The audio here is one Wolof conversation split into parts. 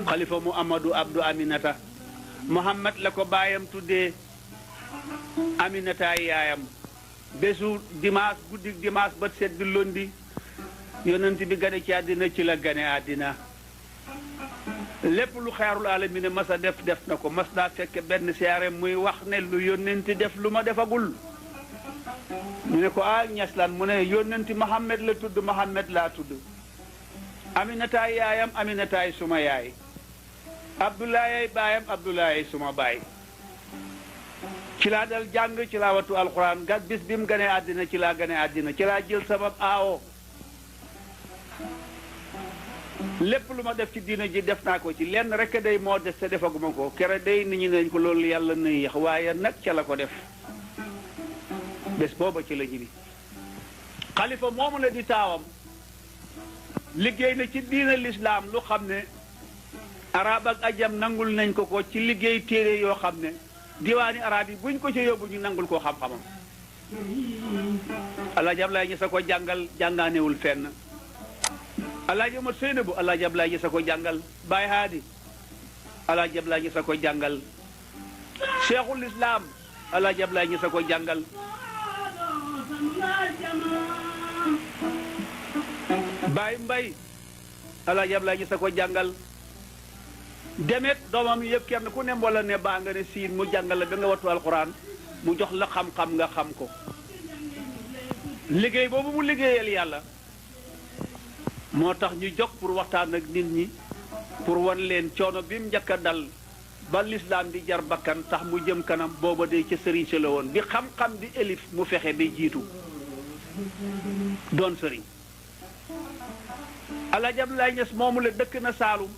xalifa Muhammadu Abdou Aminata Muhammad la ko baayam tuddee Aminata yaayam bésu dimanche guddi dimanche ba sedd londi yonent bi gane ci àddina ci la gane àddina lépp lu xaarul alamina mas a def na ko mas daa fekk benn siyaare muy wax ne lu yónnenti def lu ma defagul ñu ne ko ñes lan mu ne yónnenti Muhammad la tudd Muhammad laa tudd Aminataay yaayam Aminataay suma yaay Abdoulaye baayam Abdoulaye suma baay ci laa dal jàng ci laa wattu alxuraan gat bis bi mu ganee àddina ci laa ganee àddina ci laa jël sabab aawo lépp lu ma def ci diina ji def naa ko ci lenn rek day moo des te defaguma ko kere day nit ñi nañ ko loolu yàlla na yéex waaye nag ca la ko def bés booba ci la ñibbi xalifa moomu la di taawam liggéey na ci diina lislaam lu xam ne arab ak ajam nangul nañ ko ci liggéey téere yoo xam ne diwaani arab yi buñ ko ci yóbbu ñu nangul ko xam-xamam Alaaji Ablaay ñi sa ko jàngal jàngaanewul fenn Alaaji Mat Seynabu Alaaji Ablaay ñi sa ko jàngal Baay Haadi Alaaji Ablaay ñi sa ko jàngal Cheikhul Islam Alaaji Ablaay ñi sa ko jàngal Baay Mbay Alaaji Ablaay ñi sa ko jàngal demet doomam yëpp kenn ku ne mbooloo ne baa nga ne siin mu jàngal la ba nga wattu alxuraan mu jox la xam-xam nga xam ko liggéey boobu mu liggéeyal yàlla moo tax ñu jóg pour waxtaan ak nit ñi pour wan leen coono bi mu njëkk a dal ba lislaam di jar bakkan tax mu jëm kanam booba de ca sëriñ si la woon bi xam-xam di élif mu fexe ba jiitu doon sëriñ Alaaji Abdoulaye Niass moomu la dëkk na Saalum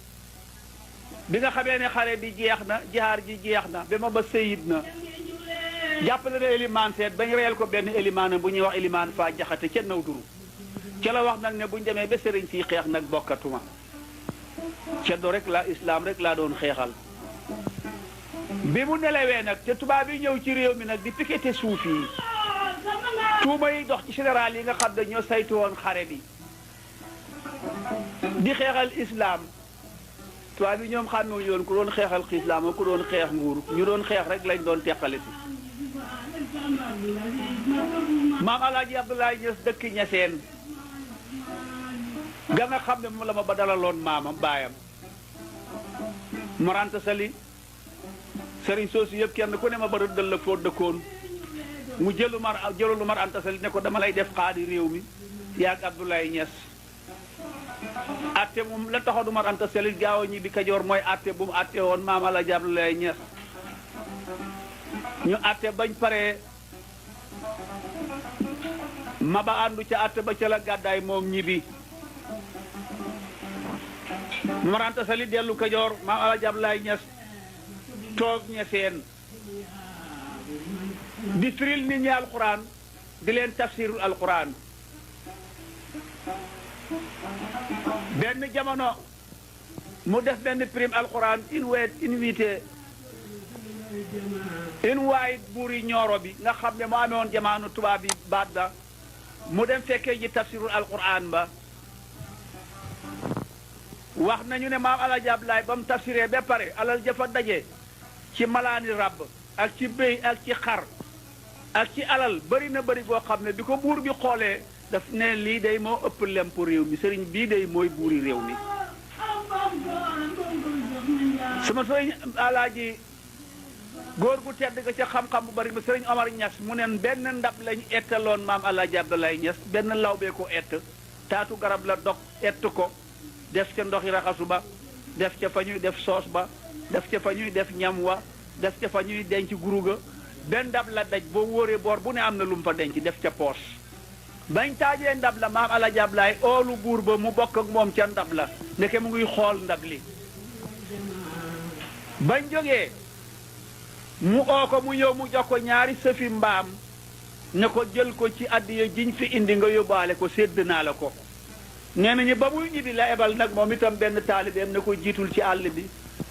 bi nga xamee ne xare bi jeex na jihaar ji jeex na ba ma ba sëyit na jàppale na élimaan seet bañ reyal ko benn élimaan bu ñuy wax élimaan faa jaxate ca naw duru ca la wax nag ne buñ demee ba sëriñ si xeex nag bokkatuma ceddo rek la islaam rek laa doon xeexal bi mu nelawee nag te tubaab yi ñëw ci réew mi nag di piqueté suuf yi tuuma yi dox ci général yi nga xam ne ñoo saytu woon xare bi di xeexal islaam tubaab yi ñoom xàmmewuñu yoon ku doon xeexal islaam ak ku doon xeex nguur ñu doon xeex rek lañ doon teqale si maam Alaaji Abdoulaye Niass dëkk Ñaseen ga nga xam ne moom la ma ba dalaloon maamam baayam Moranta Sali sëriñ soosu yëpp kenn ku ne ma ba rëddal la foo dëkkoon mu jëlu Mar Anta Sali ne ko dama lay def xaadi réew mi yaag Abdoulaye Niass atte moom la taxoon Mar Anta Sali gaaw a ñibbi Kajoor mooy atte bu mu atte woon maam Alaaji Abdoulaye Niass ñu atte bañ pare ma ba àndu ca atte ba ca la gàddaay moom ñibbi Mar Anta Sali dellu Kajoor maam Alaaji Abdoulaye Niass toog Ñaseen di firil nit ñi alquran di leen tafsirul alquran benn jamono mu def benn prime alquran invité buuri ñooro bi nga xam ne mu amee woon jamaano tubaab bi baat ba mu dem fekkee ji tafsirul alquran ba wax nañu ne maam Alaaji Ablaay ba mu tafsiree ba pare alal jafa daje ci malaani ràbb ak ci béy ak ci xar ak ci alal bari na bari boo xam ne bi ko buur bi xoolee daf ne lii day moo ëpp lem pour réew mi sëriñ bii day mooy buuri réew mi sama sëriñ Alaaji góor gu tedd ga ca xam-xam bu bari ba sëriñ Omar Niass mu neen benn ndab lañ ettaloon maam Alaaji Abdoulaye Niass benn lawbee ko ett taatu garab la dog ett ko def ca ndoxi raxasu ba def ca fa ñuy def soos ba def ca fa ñuy def ñam wa def ca fa ñuy denc guruga benn ndab la daj boo wóoree boor bu ne am na lu mu fa denc def ca poos bañ taajee ndab la maam Alaaji Ablaay oolu buur ba mu bokk ak moom ca ndab la ndeke mu ngi xool ndab li bañ jógee mu oo ko mu ñëw mu jox ko ñaari sëfi mbaam ne ko jël ko ci addiya jiñ fi indi nga yóbbaale ko sédd naa la ko nee nañu ba muy ñibbi la ebal nag moom itam benn taalibeem ne ko jiitul ci àll bi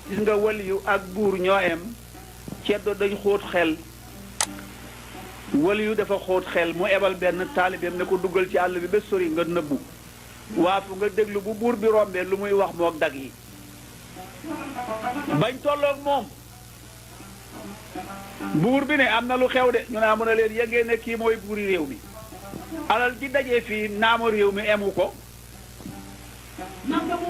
gis nga waliyu ak buur ñoo em ceddo dañ xóot xel waliyu dafa xóot xel mu ebal benn taalibeem ne ko duggal ci àll bi ba sori nga nëbbu waafu nga déglu bu buur bi rombee lu muy wax mook dag yi bañ tolloog moom buur bi ne am na lu xew de ñu naa mën a leen yëngee ne kii mooy buuri réew mi alal ji dajee fii naama réew mi emu ko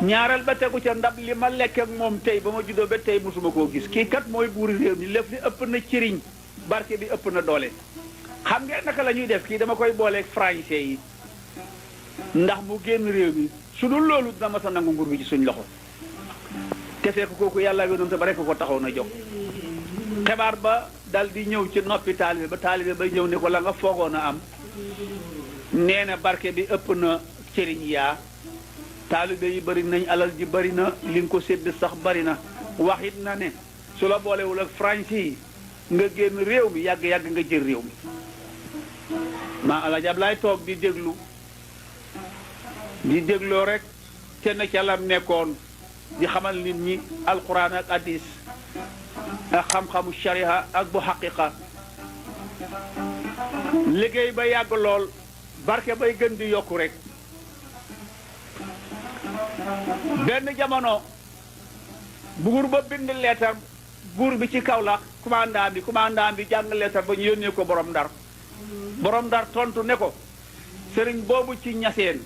ñaareel ba tegu ca ndab li ma lekk ak moom tey ba ma juddoo ba tey mosuma koo gis kii kat mooy buuri réew mi lépp li ëpp na cëriñ barke bi ëpp na doole xam ngeen naka la ñuy def kii dama koy booleeg français yi ndax mu génn réew mi su dul loolu dina ma sa nangu nguur bi ci suñ loxo te fekk kooku yàlla yonent ba rek ko taxaw na jóg xibaar ba dal di ñëw ci noppi taalibe ba ñëw ne ko la nga foogoon a am nee na barke bi ëpp na cëriñ yaa taalibe yi bari nañ alal ji bari na li nga ko sédd sax bari na waxit na ne su la boolewul ak français yi nga génn réew mi yàgg-yàgg nga jël réew mi maa Alaaji Ablaay toog di dégloo rek te na ca lam nekkoon di xamal nit ñi alquran ak hadis ak xam-xamu shariha ak bu xaqiqa liggéey ba yàgg lool barke bay gën di yokku rek benn jamono buur ba bind leetar buur bi ci kaw la commandant bi jàng leetar ba ñu yónnee ko borom ndar tontu ne ko sëriñ boobu ci ñaseen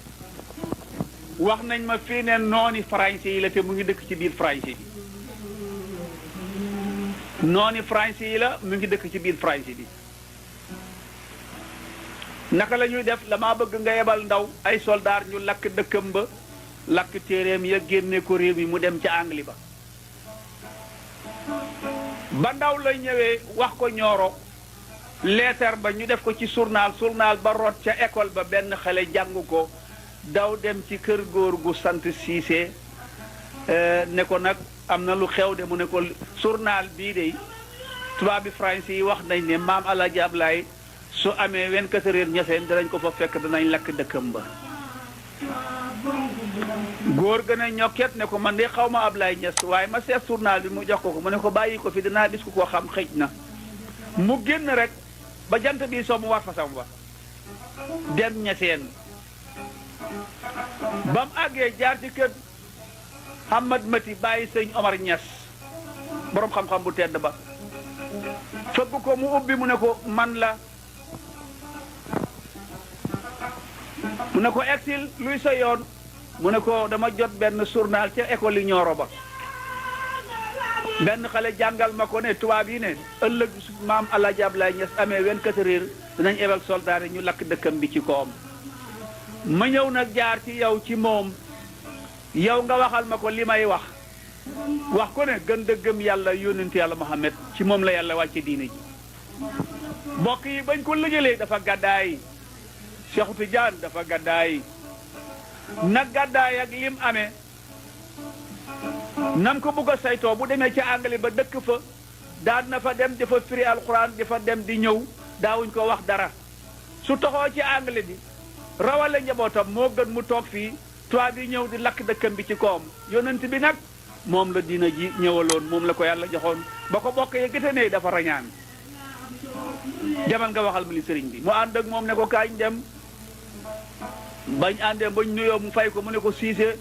wax nañ ma fii ne nooni français yi la te mu ngi dëkk ci biir français bi nooni français yi la mu ngi dëkk ci biir français bi naka la ñuy def damaa bëgg nga yebal ndaw ay soldaar ñu lakk dëkkam ba lakk téeréem ya génne ko réew mi mu dem ca Angli ba ndaw lay ñëwee wax ko ñooro leetar ba ñu def ko ci journal ba rot ca école ba benn xale jàng ko daw dem ci kër góor gu sant Siise ne ko nag am na lu xew de mu ne ko journal bii de tubaab bi français yi wax nañ ne maam Alaaji Ablaay su amee 24 heures ñaseen danañ ko fa fekk danañ lakk dëkkam ba góor gën a ñokket ne ko man de xaw ma Ablaay Ñas waaye ma seet journal bi mu jox ko mu ne ko bàyyi ko fi dinaa gis ku ko xam xëj na mu génn rek ba jant bi soo mu war fa sam wa dem ñaseen ba mu àggee jaar ci kër Hamad Mati bàyyi sëñ Omar Ñas boroom xam-xam bu tedd ba fëgg ko mu ubbi mu ne ko man la mu ne ko exil luy sa yoon mu ne ko dama jot benn journal ca école yi Nioro ba benn xale jàngal ma ko ne tubaab yi ne ëllëg maam Alaaji Ablaay Ñas amee 24 heures dinañ ebal soldat yi ñu lakk dëkkam bi ci koom ma ñëw nag jaar ci yow ci moom yow nga waxal ma ko li may wax ko ne gën dëggam yàlla yónnent yàlla Muhammad ci moom la yàlla wàcce diine ji mbokk yi bañ ko lëjëlee dafa gàddaay Cheikhu Tidiane dafa gàddaay nag gàddaay ak lim amee nam ko bugg a saytoo bu demee ci Anglais ba dëkk fa daan na fa dem dafa firi alxuraan dafa dem di ñëw daawuñ ko wax dara su toxoo ci Anglais bi rawale njabootam moo gën mu toog fii tubaab yi ñëw di lakk dëkkam bi ci koom yonent bi nag moom la diina ji ñëwaloon moom la ko yàlla joxoon ba ko bokk ye gëtënee dafa rañaan demal nga waxal ma li sëriñ bi mu ànd ak moom ne ko kaañ dem bañ àndee bañ nuyoo mu fay ko mu ne ko Siise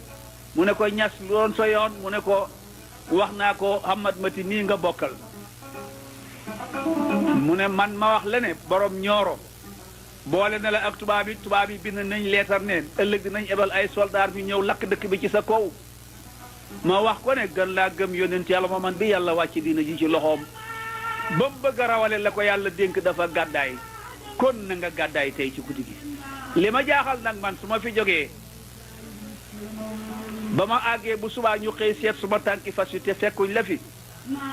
mu ne ko Ñas lu doon sa yoon mu ne ko wax naa ko Hamad Mati nii nga bokkal mu ne man ma wax la ne borom Ñooro boole na la ak tubaab yi bind nañ leetar neen ëllëg dinañ ebal ay soldaar ñu ñëw lakk dëkk bi ci sa kaw ma wax ko ne gën laa gëm yónent yàlla ma man bi yàlla wàcc diina ji ci loxoom ba mu bëgg a rawale la ko yàlla dénk dafa gàddaay kon na nga gàddaay tey ci guddi gi li ma jaaxal nag man su ma fi jógee ba ma àggee bu subaa ñu xëy seet suma tànki fas yi te fekkuñ la fi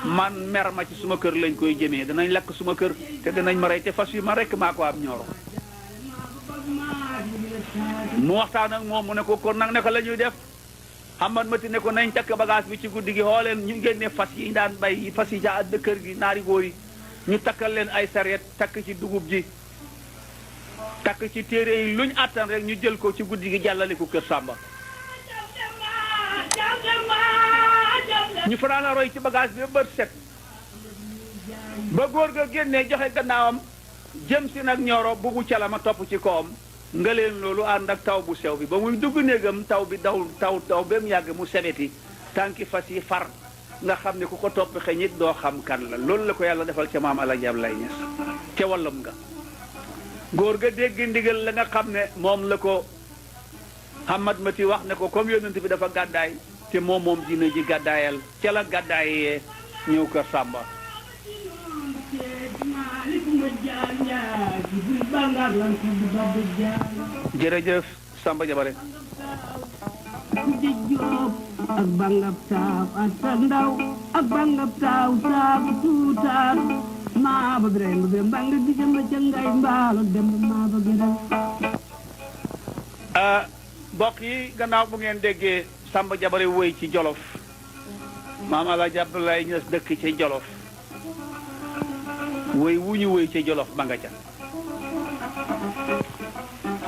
man mer ma ci suma kër lañ koy jëmee danañ lakk suma kër te danañ ma rey te fas yi ma rekk maa ko am Ñooro mu waxtaan ak moom mu ne ko kon nag ne ko la ñuy def Hamad Mati ne ko nañ takk bagage bi ci guddi gi xooleen ñu génne fas yi daan bay fas yi ca àdd kër gi naari góor yi ñu takkal leen ay sareet takk ci dugub ji takk ci téere yi luñ àttan rek ñu jël ko ci guddi gi jàllale ko kër Sàmba ñu fanaan a roy ci bagage bi bët set ba góor ga génnee joxe gannaawam jëm si nag Ñooro buggu ca la ma topp ci kawam nga leen loolu ànd ak taw bu sew bi ba muy dugg néegam taw bi taw ba mu yàgg mu sebeti tànki fas yi far nga xam ne ku ko topp xeñit doo xam kan la loolu la ko yàlla defal ca maam Alaaji Ablaay Ñas ca wàllam nga góor ga dégg ndigal la nga xam ne moom la ko Hamad Mati wax ne ko comme yonent bi dafa gàddaay te moom dina ji gàddaayal ca la gàddaayee ñëw kër Samba jërëjëf Samba Jabare di Jóob ak bangab taaw asa ndaw ak bangab taaw saabu tuutaat maa ba bireen ba bireen banga di jëm ca ngay mbaalo dem maa ba bireen mbokk yi gannaaw bu ngeen déggee Samba Jabare woy ci Jolof maam Alaaji Abdoulaye Niass dëkk ci Jolof woy wu ñu woy ci Jolof ba nga ca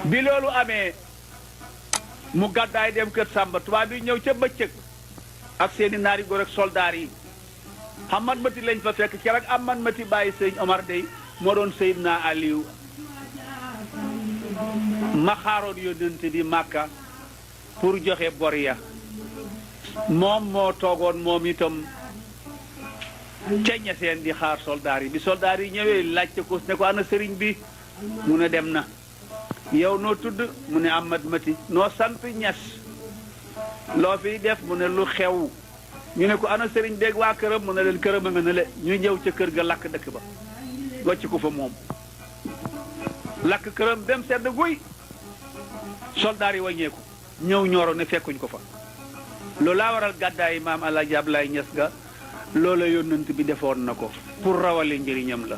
bi loolu amee mu gàddaay dem kër Samba tubaab bi ñëw ca bëccëg ak seeni naari góor ak soldaar yi Hamad Mati lañ fa fekk keroog Hamad Mati bàyyi sëñ Omar dey moo doon Seydina Aliou ma xaaroon yónnent bi Màkka pour joxe bor ya moom moo toogoon moom itam ca ñeseen di xaar soldaar yi bi soldaar yi ñëwee laajte ko ne ko ana sëriñ bi mu ne dem na yow noo tudd mu ne Hamad Mati noo sant Ñas loo fiy def mu ne lu xew ñu ne ko ana sëriñ beeg waa këram mu ne leen këram a nga ne le ñu ñëw ca kër ga lakk dëkk ba wàcc ko fa moom lakk këram dem sedd guy soldaar yi wàññeeku ñëw ñooro ne fekkuñ ko fa loolu laa waral gàddaay maam Alaaji Ablaay Ñas ga loola yónnent bi defoon na ko pour rawale njëriñam la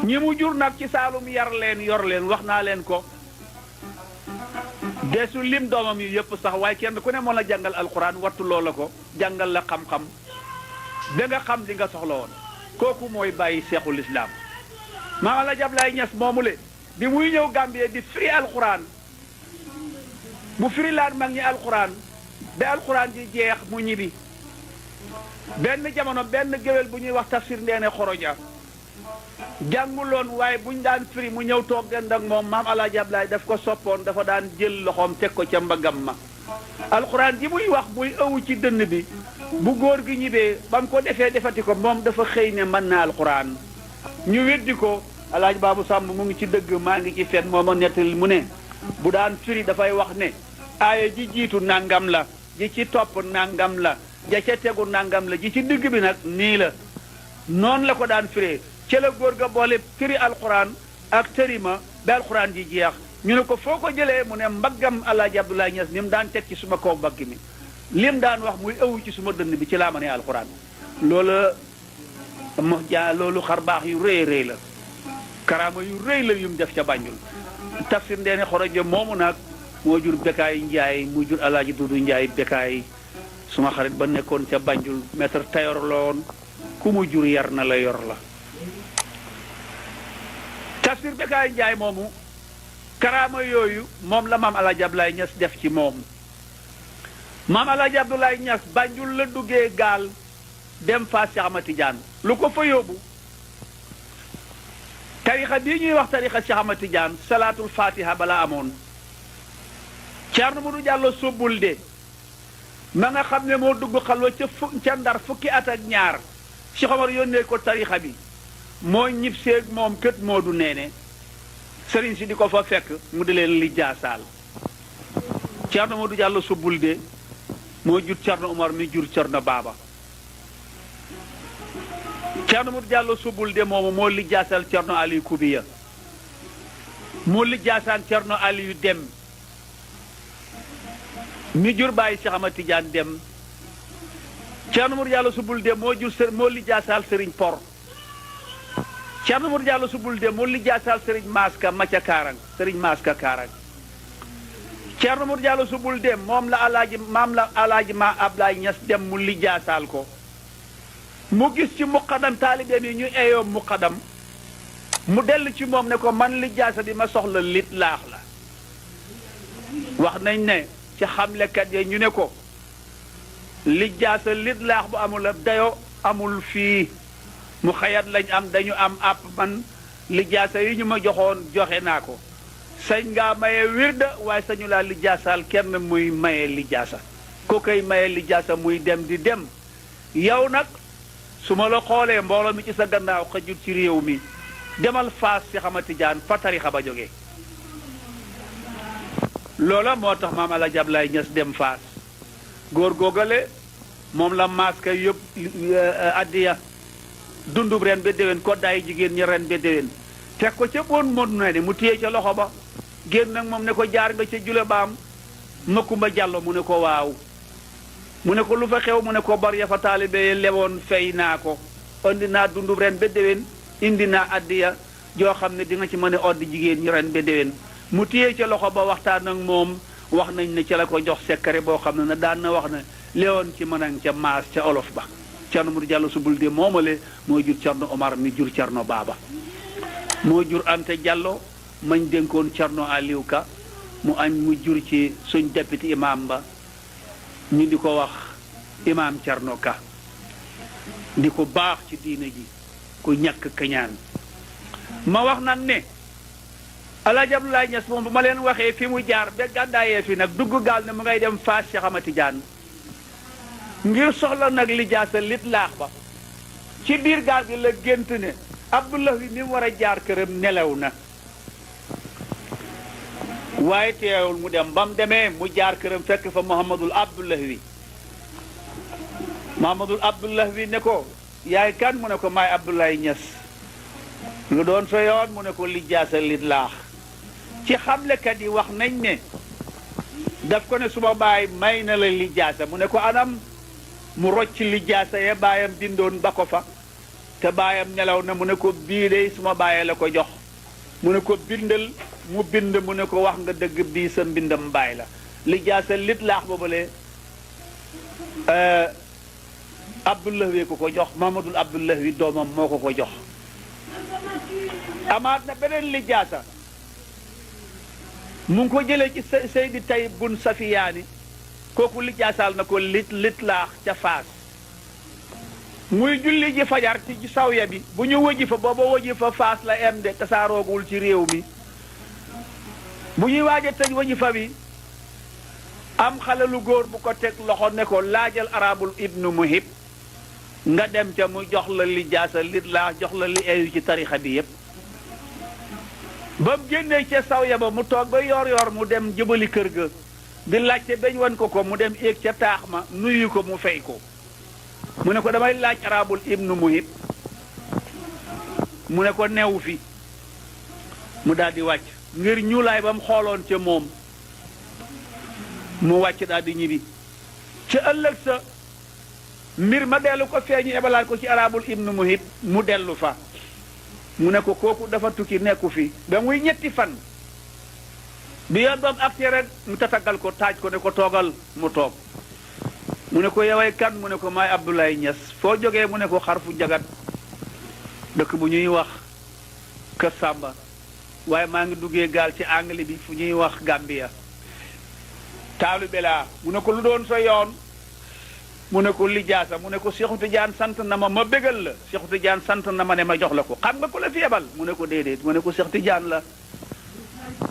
ñi mu jur nag ci Saalum yar leen yor leen wax naa leen ko desu lim doomam yi yëpp sax waaye kenn ku ne moo la jàngal alxuraan wattu loola ko jàngal la xam-xam ba nga xam li nga soxla woon kooku mooy bàyyi seexul islaam maam Alaaji Ablaay Ñas moomule bi muy ñëw Gambie di firi alxuraan bu firi laan mag ñi alxuraan ba alxuraan ji jeex mu ñibbi benn jamono benn géwél bu ñuy wax tafsir ndeene xoroja jànguloon waaye buñ daan firi mu ñëw toog dend ak moom maam Alaaji Ablaay daf ko soppoon dafa daan jël loxoom teg ko ca mbagam ma alxuraan ji muy wax muy ëwu ci dënn bi bu góor gi ñibbee ba mu ko defati ko moom dafa xëy ne mën na alxuraan ñu weddi ko Alaaji Baabu Sàmb mu ngi ci dëgg maa ngi ci fen moo ma nettali mu ne bu daan firi dafay wax ne aaya ji jiitu nangam la ji ci topp nangam la ja ca tegu nangam la ji ci digg bi nag nii la noonu la ko daan firee ca la góor ga boole firi alxuraan ak tërima ba alxuraan ji jeex ñu ne ko foo ko jëlee mu ne mbaggam Alaaji Abdoulaye Niass ni mu daan teg ci suma kaw mbagg mi lim daan wax muy ëwu ci suma dënn bi ci laa ma ne alxuraan loolu xar baax yu rëy rëy la karaama yu rëy la yum def ca Banjul tafsir ndeene xorojo moomu nag moo jur Bekaay Njaay mu jur Alaaji Dudu Njaay Bekaay suma xarit ba nekkoon ca Banjul maître tayor la woon ku mu jur yar na la yor la tafsir Bekaay Njaay moomu karaama yooyu moom la maam Alaaji Abdoulaye Niass def ci moom maam Alaaji Abdoulaye Niass Banjul la duggee gaal dem fa Cheikh Ahmad Tidiane lu ko fa yóbbu tarixa bii ñuy wax tarixa Cheikh Ahmad Tidiane salaatul fatiha bala amoon Ceerno Mudu Jàllo sobbul de ma nga xam ne moo dugg xalwa ca Ndar fukki at ak ñaar Cheikh Omar yónnee ko tarixa bi moo ñib seeg moom kët moo du neene sëriñ si di ko fa fekk mu di leen li jaasaal Ceerno Mudu Jàllo sobbul de moo jur Ceerno Umar mi jur Ceerno Baaba Ceerno Mudu Jàllo sobbul de moomu moo li jaasaal Ceerno Aliyu Kubiya moo li jaasaan Ceerno Aliyu Dem mi jur bàyyi Cheikh Ahmad Tidiane Dem Ceerno Mudu Jàllo sobbul de moo jur moo li jaasaal Sëriñ Por Ceerno Mudu Jàllo sobbul de moo li jaasaal Sëriñ Maaska Maca Kaarang Sëriñ Maaska Kaarang Ceerno Mudu Jàllo sobbul de moom la alaaji ma Ablaay Ñas Dem mu li jaasaal ko mu gis ci muqadam taalibeem yi ñu eeyoo muqadam mu dellu ci moom ne ko man li jaasa bi ma soxla lit laax la wax nañ ne ci xamlekat yi ñu ne ko li jaasa lit laax bu amul ab dayo amul fii mu xayat lañ am dañu am àpp man li jaasa yi ñu ma joxoon joxe naa ko sañ ngaa maye wirda waaye sañu laa li jaasaal kenn muy maye li jaasa ko koy maye li jaasa muy dem di dem yow nag su ma la xoolee mbooloo mi ci sa gannaaw xajut ci réew mi demal Faas si xamati jaan fa tarixa ba jógee loola moo tax maam Alaaji Ablaay Ñas dem Faas góor góogale moom la masque yëpp addiya dundub ren ba déwén koddaay jigéen ñi ren ba déwén teg ko ca boon mot na ne mu téye ca loxo ba génn nag moom ne ko jaar nga ca jule baam Makumba Jàllo mu ne ko waaw mu ne ko lu fa xew mu ne ko bar ya fa taalibe lewoon fay naa ko indi naa dundub ren ba déwén indi naa addiya joo xam ne di nga ci mën a oddi jigéen ñi ren ba déwén mu téye ca loxo ba waxtaan ak moom wax nañ ne ca la ko jox secret boo xam ne na daan na wax ne lewoon ci mënang ca maas ca olof ba Cerno Mudu Jàllo subul de moomale moo jur Cerno Omar mi jur Cerno Baaba moo jur Anta Jàllo mañ dénkoon Cerno Aliou Ka mu añ mu jur ci suñ député imam ba ñu di ko wax imam Cerno Ka di ko baax ci diine ji ku ñàkk kañaan ma wax nan ne Alaaji Abdoulaye Niass moom bu ma leen waxee fi mu jaar ba gàddaayee fi nag dugg gaal ne mu ngay dem Faas Cheikh Ahmad Tidiane ngir soxla nag lijaasa lit laax ba ci biir gaal gi la gént ne Abdoulaye ni mu war a jaar këram nelaw na waaye teewul mu dem ba mu demee mu jaar këram fekk fa Muhammadul Abdullahi Abdullahi ne ko yaay kan mu ne ko maay Abdoulaye Niass lu doon sa yoon mu ne ko lijaasa lit laax ci xamlekat yi wax nañ ne daf ko ne suma baay may na la lijaasa mu ne ko anam mu rocc lijaasa ya baayam bindoon ba ko fa te baayam nelaw na mu ne ko bii de suma baayee la ko jox mu ne ko bindal mu bind mu ne ko wax nga dëgg bii sa mbindam baay la lijaasa lit laax boobale Abdullahi ko jox Mamadul Abdullahi doomam moo ko jox amaat na beneen lijaasa mu ngi ko jëlee ci Seydi Tayyib bun Safiyaani kooku lijaasaal na ko lit laax ca Faas muy julli ji fajar ci sawya bi bu ñu wëji fa booba wëji fa Faas la em de tasaaroogul ci réew mi bu ñuy waaj a tëj wëji fa bi am xale lu góor bu ko teg loxo ne ko laajal arabul ibnu muhib nga dem ca mu jox la lijaasa lit laax jox la li eeyu ci tarixa bi yépp ba mu génnee ca sawya ba mu toog ba yor mu dem jëbali kër ga di laajte bañ wan ko mu dem éeg ca taax ma nuyu ko mu fay ko mu ne ko damay laaj arabul ibnu muhib mu ne ko newu fi mu daal di wàcc ngir ñuulaay ba mu xooloon ca moom mu wàcc daal di ñibbi ca ëllëg sa mbir ma dellu ko feeñu ebalaat ko ci arabul ibnu muhib mu dellu fa mu ne ko kooku dafa tukki nekku fi ba muy ñetti fan bi yoon ba mu agsi rek mu tatagal ko taaj ko ne ko toogal mu toog mu ne ko yoway kan mu ne ko maay Abdoulaye Niass foo jógee mu ne ko xarfu jagat dëkk bu ñuy wax Kër Samba waaye maa ngi duggee gaal ci anglais bi fu ñuy wax Gambia taalibe laa mu ne ko lu doon sa yoon mu ne ko lijaasa mu ne ko Seexu Tijaan sant na ma bégal la Seexu Tijaan sant na ma ne ma jox la ko xam nga ko la fi yebal mu ne ko déedéet mu ne ko Seexu Tijaan la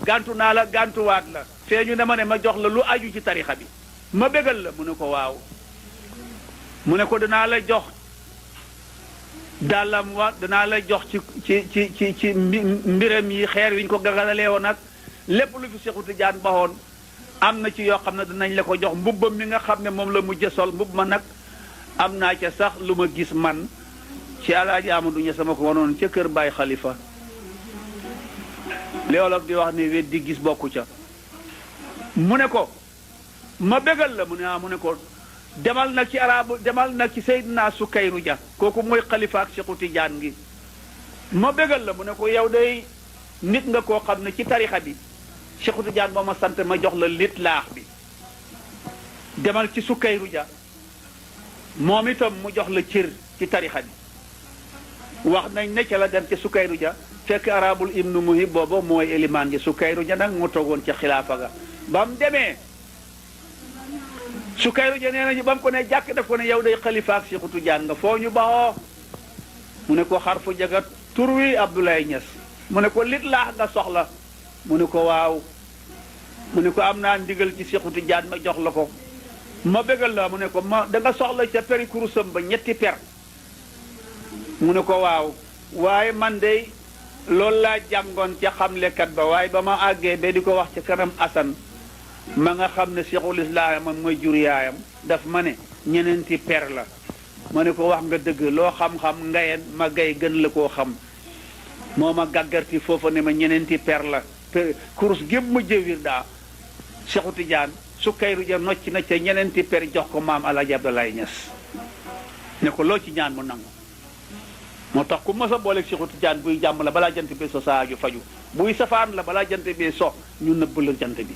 gantu naa la gantuwaat la feeñu ne ma ne ma jox la lu aju ci tarixa bi ma bégal la mu ne ko waaw mu ne ko danaa la jox dàllam wa danaa la jox ci mbiram yi xeer wi ñu ko gagalee woon nag lépp lu fi Seexu Tijaan baxoon am na ci yoo xam ne dinañ la ko jox mbubbam mi nga xam ne moom la mujj sol mbubb ma nag am naa ca sax lu ma gis man ci Alaaji Amadu Ñas sama ko wanoon ca kër Baay Xalifa li Wolof di wax ne weddi gis bokku ca mu ne ko ma bégal la mu ne mu ne ko demal nag ci arabu demal nag ci Seydina Sukayru Ja kooku mooy xalifa ak Seexu Tijaan gi ma bégal la mu ne ko yow day nit nga koo xam ne ci tarixa bi Seexu Tijaan ba ma sant ma jox la lit laax bi demal ci Sukayru Ja moom itam mu jox la cër ci tarixa bi wax nañ ne ca la dem ci Sukayru Ja fekk arabul ibnu muhib booba mooy elimaan ji Sukayru Ja nag moo toogoon ca xilaafa ga ba mu demee Sukayru Ja nee nañu ba mu ko ne jàkk daf ko ne yow day xalifa ak Seexu Tijaan nga foo ñu baxoo mu ne ko xarfu jagat tur wi Abdoulaye Niass mu ne ko lit laax nga soxla mu ne ko waaw mu ne ko am naa ndigal ci Seexu Tijaan ma jox la ko ma bégal la mu ne ko ma da nga soxla ca peri kurusam ba ñetti per mu ne ko waaw waaye man de loolu laa jàngoon ca xamlekat ba waaye ba ma àggee ba di ko wax ca kanam Asan ma nga xam ne Cheikhul Islam mooy jur yaayam daf ma ne ñeneenti per la ma ne ko wax nga dëgg loo xam-xam ngayen ma gay gën la koo xam moo ma gàggarti foofa ne ma ñeneenti per la kurus gépp ma jëwir daa Cheikhu Tidiane su kayru ja nocc na ca ñeneenti per jox ko maam Alaaji Abdoulaye Niass ne ko loo ci ñaan mu nangu moo tax ku mos a booleeg Cheikhu Tidiane buy jàmm la balaa jant bi so saa ju faju buy safaan la balaa jant bi so ñu nëbb la jant bi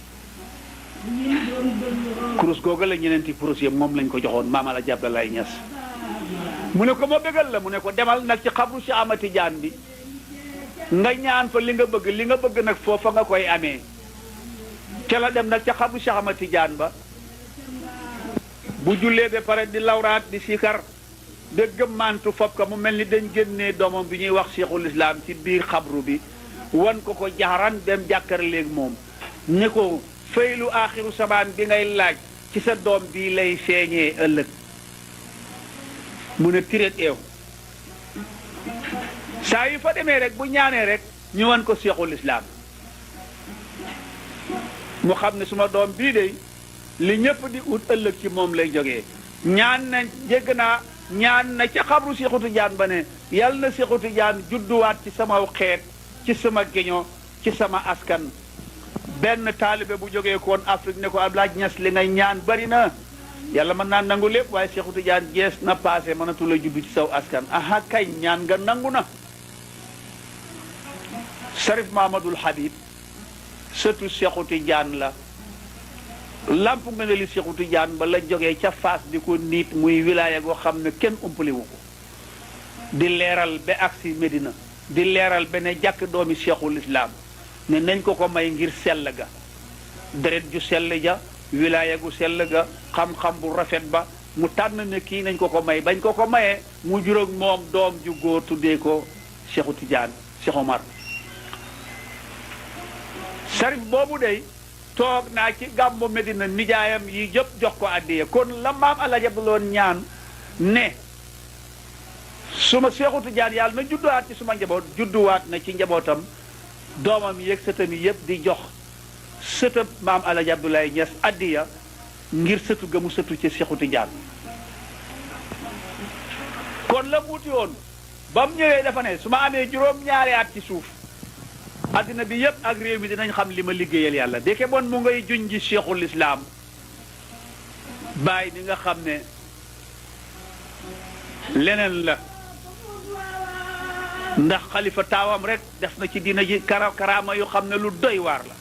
kurus googu la ñeneenti kurus yëpp moom lañ ko joxoon maam Alaaji Abdoulaye Niass mu ne ko ma bégal la mu ne ko demal nag ci xabru Cheikh Ahmad Tidiane bi nga ñaan fa li nga bëgg nag foofa nga koy amee ca la dem nag ca xabru Cheikh Ahmad Tidiane ba bu jullee ba pare di lawraat di sikar de gëmmantu fop ka mu mel ni dañ génnee doomam bi ñuy wax Cheikhul Islam ci biir xabru bi wan ko ko jaxaran dem jàkkar léegi moom ne ko faylu aaxiru sabaan bi ngay laaj ci sa doom bi lay feeñee ëllëg mu ne tiret eew saa yu fa demee rek bu ñaanee rek ñu wan ko Cheikhul Islam mu xam ne suma doom bii de li ñëpp di ut ëllëg ci moom lay jógee ñaan na jégg naa ñaan na ca xabru Cheikhu Tidiane ba ne yàlla na Cheikhu Tidiane judduwaat ci sama xeet ci sama géño ci sama askan benn taalibe bu jógee koon Afrique ne ko Abdoulaye Niass li ngay ñaan bari na yàlla mën naa nangu lépp waaye Cheikhu Tidiane jees na passé mënatu la juddu ci saw askan aha kay ñaan nga nangu na Sarif Mahamadul Habib sëtu Cheikhu Tidiane la lamp nga ne li Cheikhu Tidiane ba la jógee ca Faas di ko niit muy wilaaya goo xam ne kenn umpaliwu ko di leeral ba agsi Medina di leeral ba ne jàkk doomi Cheikhul Islam ne nañ ko may ngir sell ga deret ju sell ja wilaaya gu sell ga xam-xam bu rafet ba mu tànn ne kii nañ ko may bañ ko mayee mu juróog moom doom ju góor tuddee ko Cheikhu Tidiane Cheikh Omar Sarif boobu dey toog naa ci gàmmu Medina nijaayam yi yëpp jox ko addiya kon la maam Alaaji Abdoulaye ñaan ne suma Cheikhu Tidiane yàlla na judduwaat ci suma njaboot judduwaat na ci njabootam doomam yeeg sëtam yi yëpp di jox sëtam maam Alaaji Abdoulaye Niass addiya ngir sëtu ga mu sëtu ci Cheikhu Tidiane kon la muuti woon ba mu ñëwee dafa ne su ma amee juróom-ñaari at ci suuf addina bi yëpp ak réew mi dinañ xam li ma liggéeyal yàlla deke bon mu ngay juñ ji Cheikhul Islam bàyyi bi nga xam ne leneen la ndax xalifa taawam rek def na ci dina ji karaama yu xam ne lu doy waar la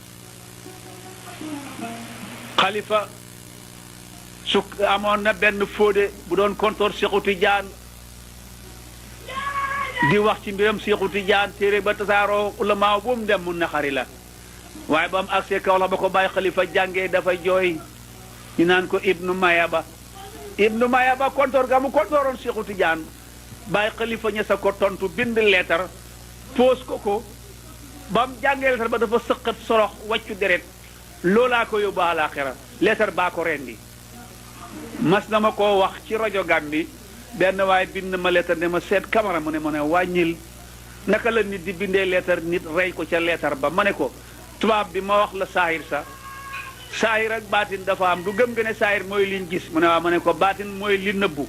xalifa su amoon na benn fóode bu doon kontoor Cheikhu Tidiane di wax ci mbiram Cheikhu Tidiane téere ba tasaaroo ulamaaw bu mu dem mu naxari la waaye ba mu agsee kaw la ba ko bàyyi xalifa jàngee dafa jooy ñu naan ko Ibnu Mayaba kontoor ga mu kontooroon Cheikhu Tidiane bàyyi xalifa ña sa ko tontu bind leetar poos ko ba mu jàngee leetar ba dafa sëqat sorox wàccu deret loolaa ko yóbbu àlaaxira leetar baa ko rendi mas na ma koo wax ci rajo Gàmbi benn waaye bind ma leetar ne ma seet Camara mu ne ma ne wàññil naka la nit di bindee leetar nit rey ko ca leetar ba ma ne ko tubaab bi ma wax la saahir saahir ak baatin dafa am du gëm nga ne saahir mooy liñ gis mu ne waaw ma ne ko baatin mooy li nëbbu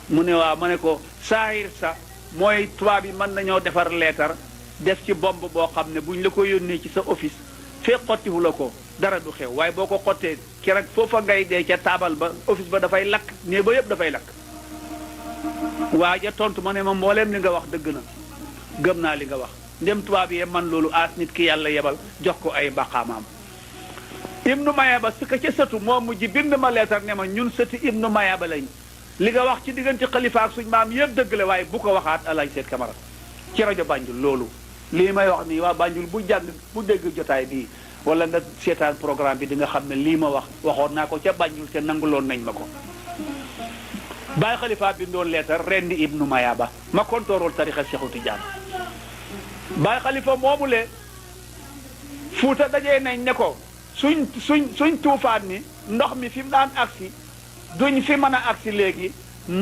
mu ne waaw ma ne ko saahir sa mooy tubaab yi mën nañoo defar leetar def ci bomb boo xam ne buñ la ko yónnee ci sa office fee xottiwu la ko dara du xew waaye boo ko xottee keroog foofa ngay dee ca taabal ba office ba dafay lakk nee ba yëpp dafay lakk waa ja tontu ma ne ma mbooleem li nga wax dëgg na gëm naa li nga wax ndem tubaab yee man loolu aas nit ki yàlla yebal jox ko ay baqaamaam Ibnu Mayaba su ko ca sëtu moo mujj bind ma leetar ne ma ñun sëti Ibnu Mayaba lañ li nga wax ci diggante xalifa ak suñ maam yëpp dëgg la waaye bu ko waxaat Alaaji Seet Camara ci rajo Banjul loolu lii may wax nii waa Banjul bu jàng bu dégg jotaay bii wala nga seetaan programme bi di nga xam ne lii ma waxoon naa ko ca Banjul te nanguloon nañ ma ko Baay Xalifa bindoon leetar rendi Ibnu Mayaba ma kontoorool tarixa Cheikhu Tidiane Baay Xalifa moomule Fuuta dajee nañ ne ko suñ tuufaan ni ndox mi fi mu daan agsi duñ fi mën a agsi léegi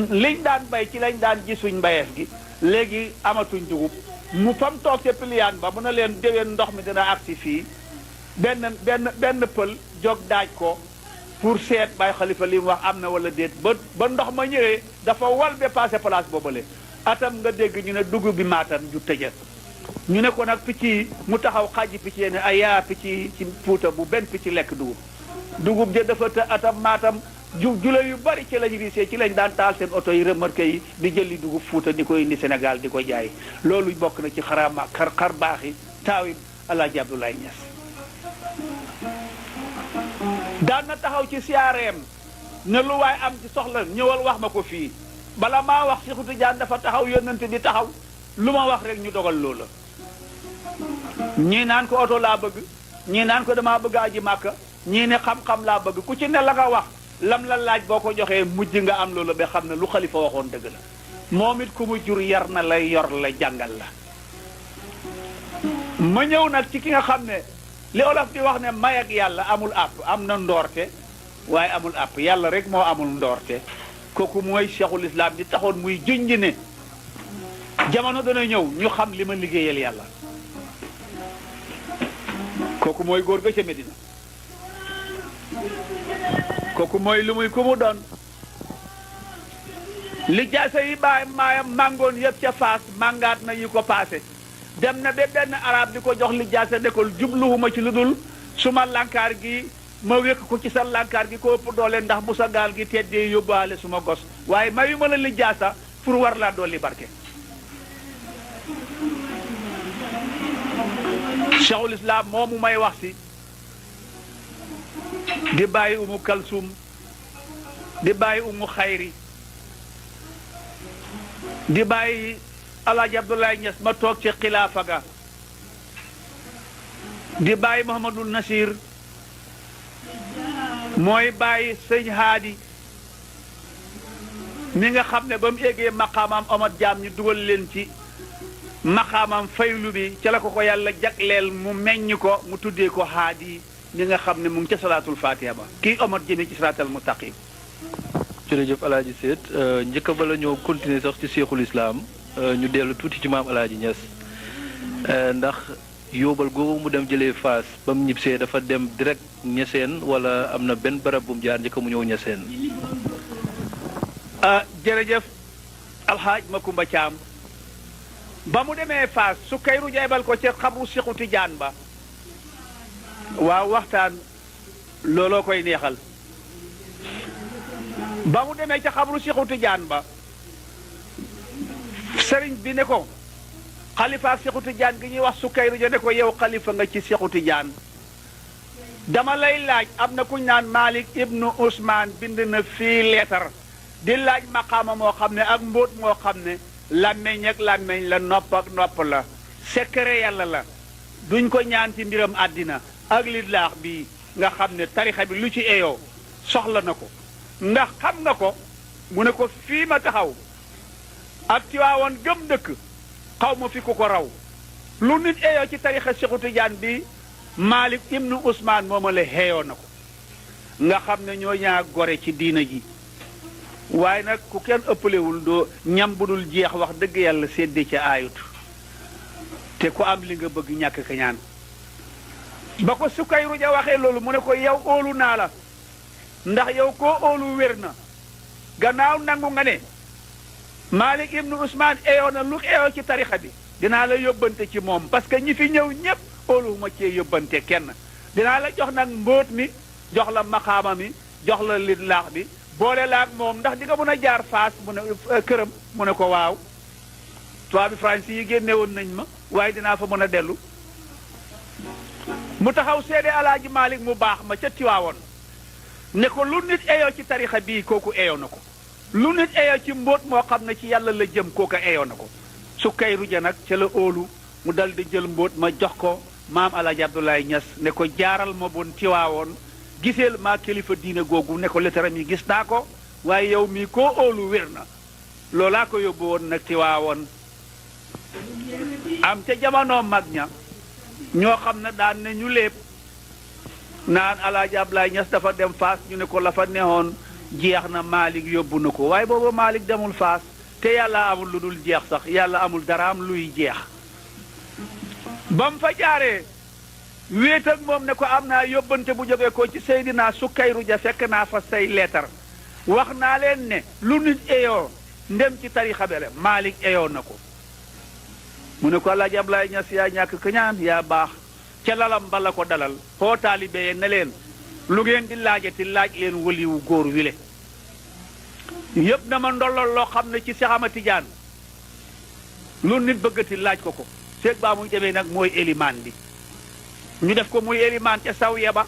liñ daan bay ci lañ daan ji suñ mbayeef gi léegi amatuñ dugub mu fam toog ca piliyaan ba mu ne leen déwén ndox mi dina agsi fii benn pël jóg daaj ko pour seet Baay Xalifa li mu wax am na wala déet ba ndox ma ñëwee dafa wal ba passé place boobale atam nga dégg ñu ne dugub bi maatam ju tëja ñu ne ko nag picc yi mu taxaw xaaji picc yi ne ay yaa picc yi ci Fuuta bu benn picc lekk dugub ja dafa të atam maatam jula yu bari ci lañ riisee ci lañ daan taal seen oto yi remorque yi di jëli dugub Fuuta di ko indi Sénégal di ko jaay loolu bokk na ci xar baaxi taawi Alaaji Abdoulaye Niass daan na taxaw ci siyaareem ne lu waay am ci soxla ñëwal wax ma ko fii bala maa wax Seexu Tijaan dafa taxaw yónnante di taxaw lu ma wax rek ñu dogal loola ñii naan ko oto laa bëgg ñii naan ko damaa bëgg aji Màkka ñii ne xam-xam laa bëgg ku ci ne la nga wax lam la laaj boo ko joxee mujj nga am loola ba xam ne lu xalifa waxoon dëgg la moom it ku mu jur yar na la yor la jàngal la ma ñëw nag ci ki nga xam ne li olof di wax ne may ak yàlla amul àpp am na ndoorte waaye amul àpp yàlla rek moo amul ndoorte kooku mooy cheikhul islam di taxoon muy junj ne jamono dana ñëw ñu xam li ma liggéeyal yàlla kooku mooy góor ga ca Medina kooku mooy lu muy ku mu doon li jaase yi baay maayam màngoon yëpp ca Faas màngaat na yi ko paase dem na ba benn arab di ko jox li jaase nekol jubluwuma ci lu dul suma lànkaar gi ma wékk ko ci sa lànkaar gi ko ëpp doole ndax bu sa gaal gi teddee yóbbaale suma gos waaye mayu ma la li jaasa pour war laa dolli barke cheikhul islam moomu may wax si di bàyyi umu kalsum di bàyyi umu xayri di bàyyi Alaaji Abdoulaye Niass ma toog ci xilaafa ga di bàyyi Mouhamadul Nasir mooy bàyyi sëñ Haadi mi nga xam ne ba mu eggee maqaamam Omar Jaam ñu dugal leen ci maqaamam faylu bi ca la ko yàlla jagleel mu meññ ko mu tuddee ko Haadi mi nga xam ne mu ngi ca salaatul fatiha ba kii Omar jëmee ci salaatal mustaqim jërëjëf Alaaji Seet njëkk ba la ñoo continuer sax ci seexul islaam ñu dellu tuuti ci maam Alaaji Niass ndax yóbbal googu mu dem jëlee Faas ba mu ñibbisee dafa dem direct Ñaseen wala am na benn barab bu mu jaar njëkk mu ñëw Ñaseen. jërëjëf alxaaj Makumba Caam ba mu demee Faas su kayru jaybal ko ca xabru Seexu Tijaan ba waaw waxtaan looloo koy neexal ba mu demee ca xabru Seexu Tijaan ba sëriñ bi ne ko xalifa Seexu Tijaan gi ñuy wax Sukayru ja ne ko yow xalifa nga ci Seexu Tijaan dama lay laaj am na kuñ naan Malik ibnu Ousmane bind na fii leetar di laaj maqaama moo xam ne ak mbóot moo xam ne làmmeñ ak làmmeñ la nopp ak nopp la secret yàlla la duñ ko ñaan ci mbiram àddina ak li laax bii nga xam ne tarixa bi lu ci eyoo soxla na ko ndax xam nga ko mu ne ko fii ma taxaw ak Tiwaawan gëm dëkk xaw ma fi ku ko raw lu nit eyoo ci tarixa Seexu Tijaan bi Malik ibnu Ousmane mooma la xeeyoo na ko nga xam ne ñoo ñaa gore ci diina ji waaye nag ku kenn ëppalewul doo ñam bu dul jeex wax dëgg yàlla séddee ca aayut te ku am li nga bëgg ñàkk ka ñaan ba ko Sukayru ja waxee loolu mu ne ko yow óolu naa la ndax yow koo óolu wér na gannaaw nangu nga ne Malik ibnu Ousmane eyoo na lu eyoo ci tarixa bi dinaa la yóbbante ci moom parce que ñi fi ñëw ñépp óoluwuma cee yóbbante kenn dinaa la jox nag mbóot mi jox la maqaama mi jox la lidlaax bi boole la ak moom ndax di nga mën a jaar Faas mu ne këram mu ne ko waaw tubaab bi français yi génne woon nañ ma waaye dinaa fa mën a dellu mu taxaw seede Alaaji Malik mu baax ma ca Tiwaawoon ne ko lu nit eyoo ci tarixa bii kooku eyoo na ko lu nit eyoo ci mbóot moo xam ne ci yàlla la jëm kooku eyoo na ko Sukayru ja nag ca la óolu mu dal di jël mbóot ma jox ko maam Alaaji Abdoulaye Niass ne ko jaaral ma bon Tiwaawoon giseel maa kilifa diine googu ne ko lettaram yi gis naa ko waaye yow mii koo óolu wér na loolaa ko yóbbu woon nag Tiwaawoon am ca jamono mag ña ñoo xam ne daan ne ñu lépp naan Alaaji Abdoulaye Niass dafa dem Faas ñu ne ko la fa neexoon jeex na Malick yóbbu na ko waaye booba Malick demul Faas te yàlla amul lu dul jeex sax yàlla amul dara am luy jeex ba mu fa jaaree wéet ak moom ne ko am naa yóbbante bu jógee ko ci Seydina Sukayru ja fekk naa fa say leetar wax naa leen ne lu nit eyoo ndem ci tarixa bele Malick eyoo na ko mu ne ko Alaaji Ablaay Ñas yaa ñàkk kañaan yaa baax ca lalam ba la ko dalal xoo taalibe ye ne leen lu ngeen di laajati laaj leen waliwu góor wile yëpp na ma ndollal loo xam ne ci Seex Ahmad Tijaan lu nit bëggati laaj ko ko seeg baa muy demee nag mooy élimaan bi ñu def ko muy élimaan ca sawiya ba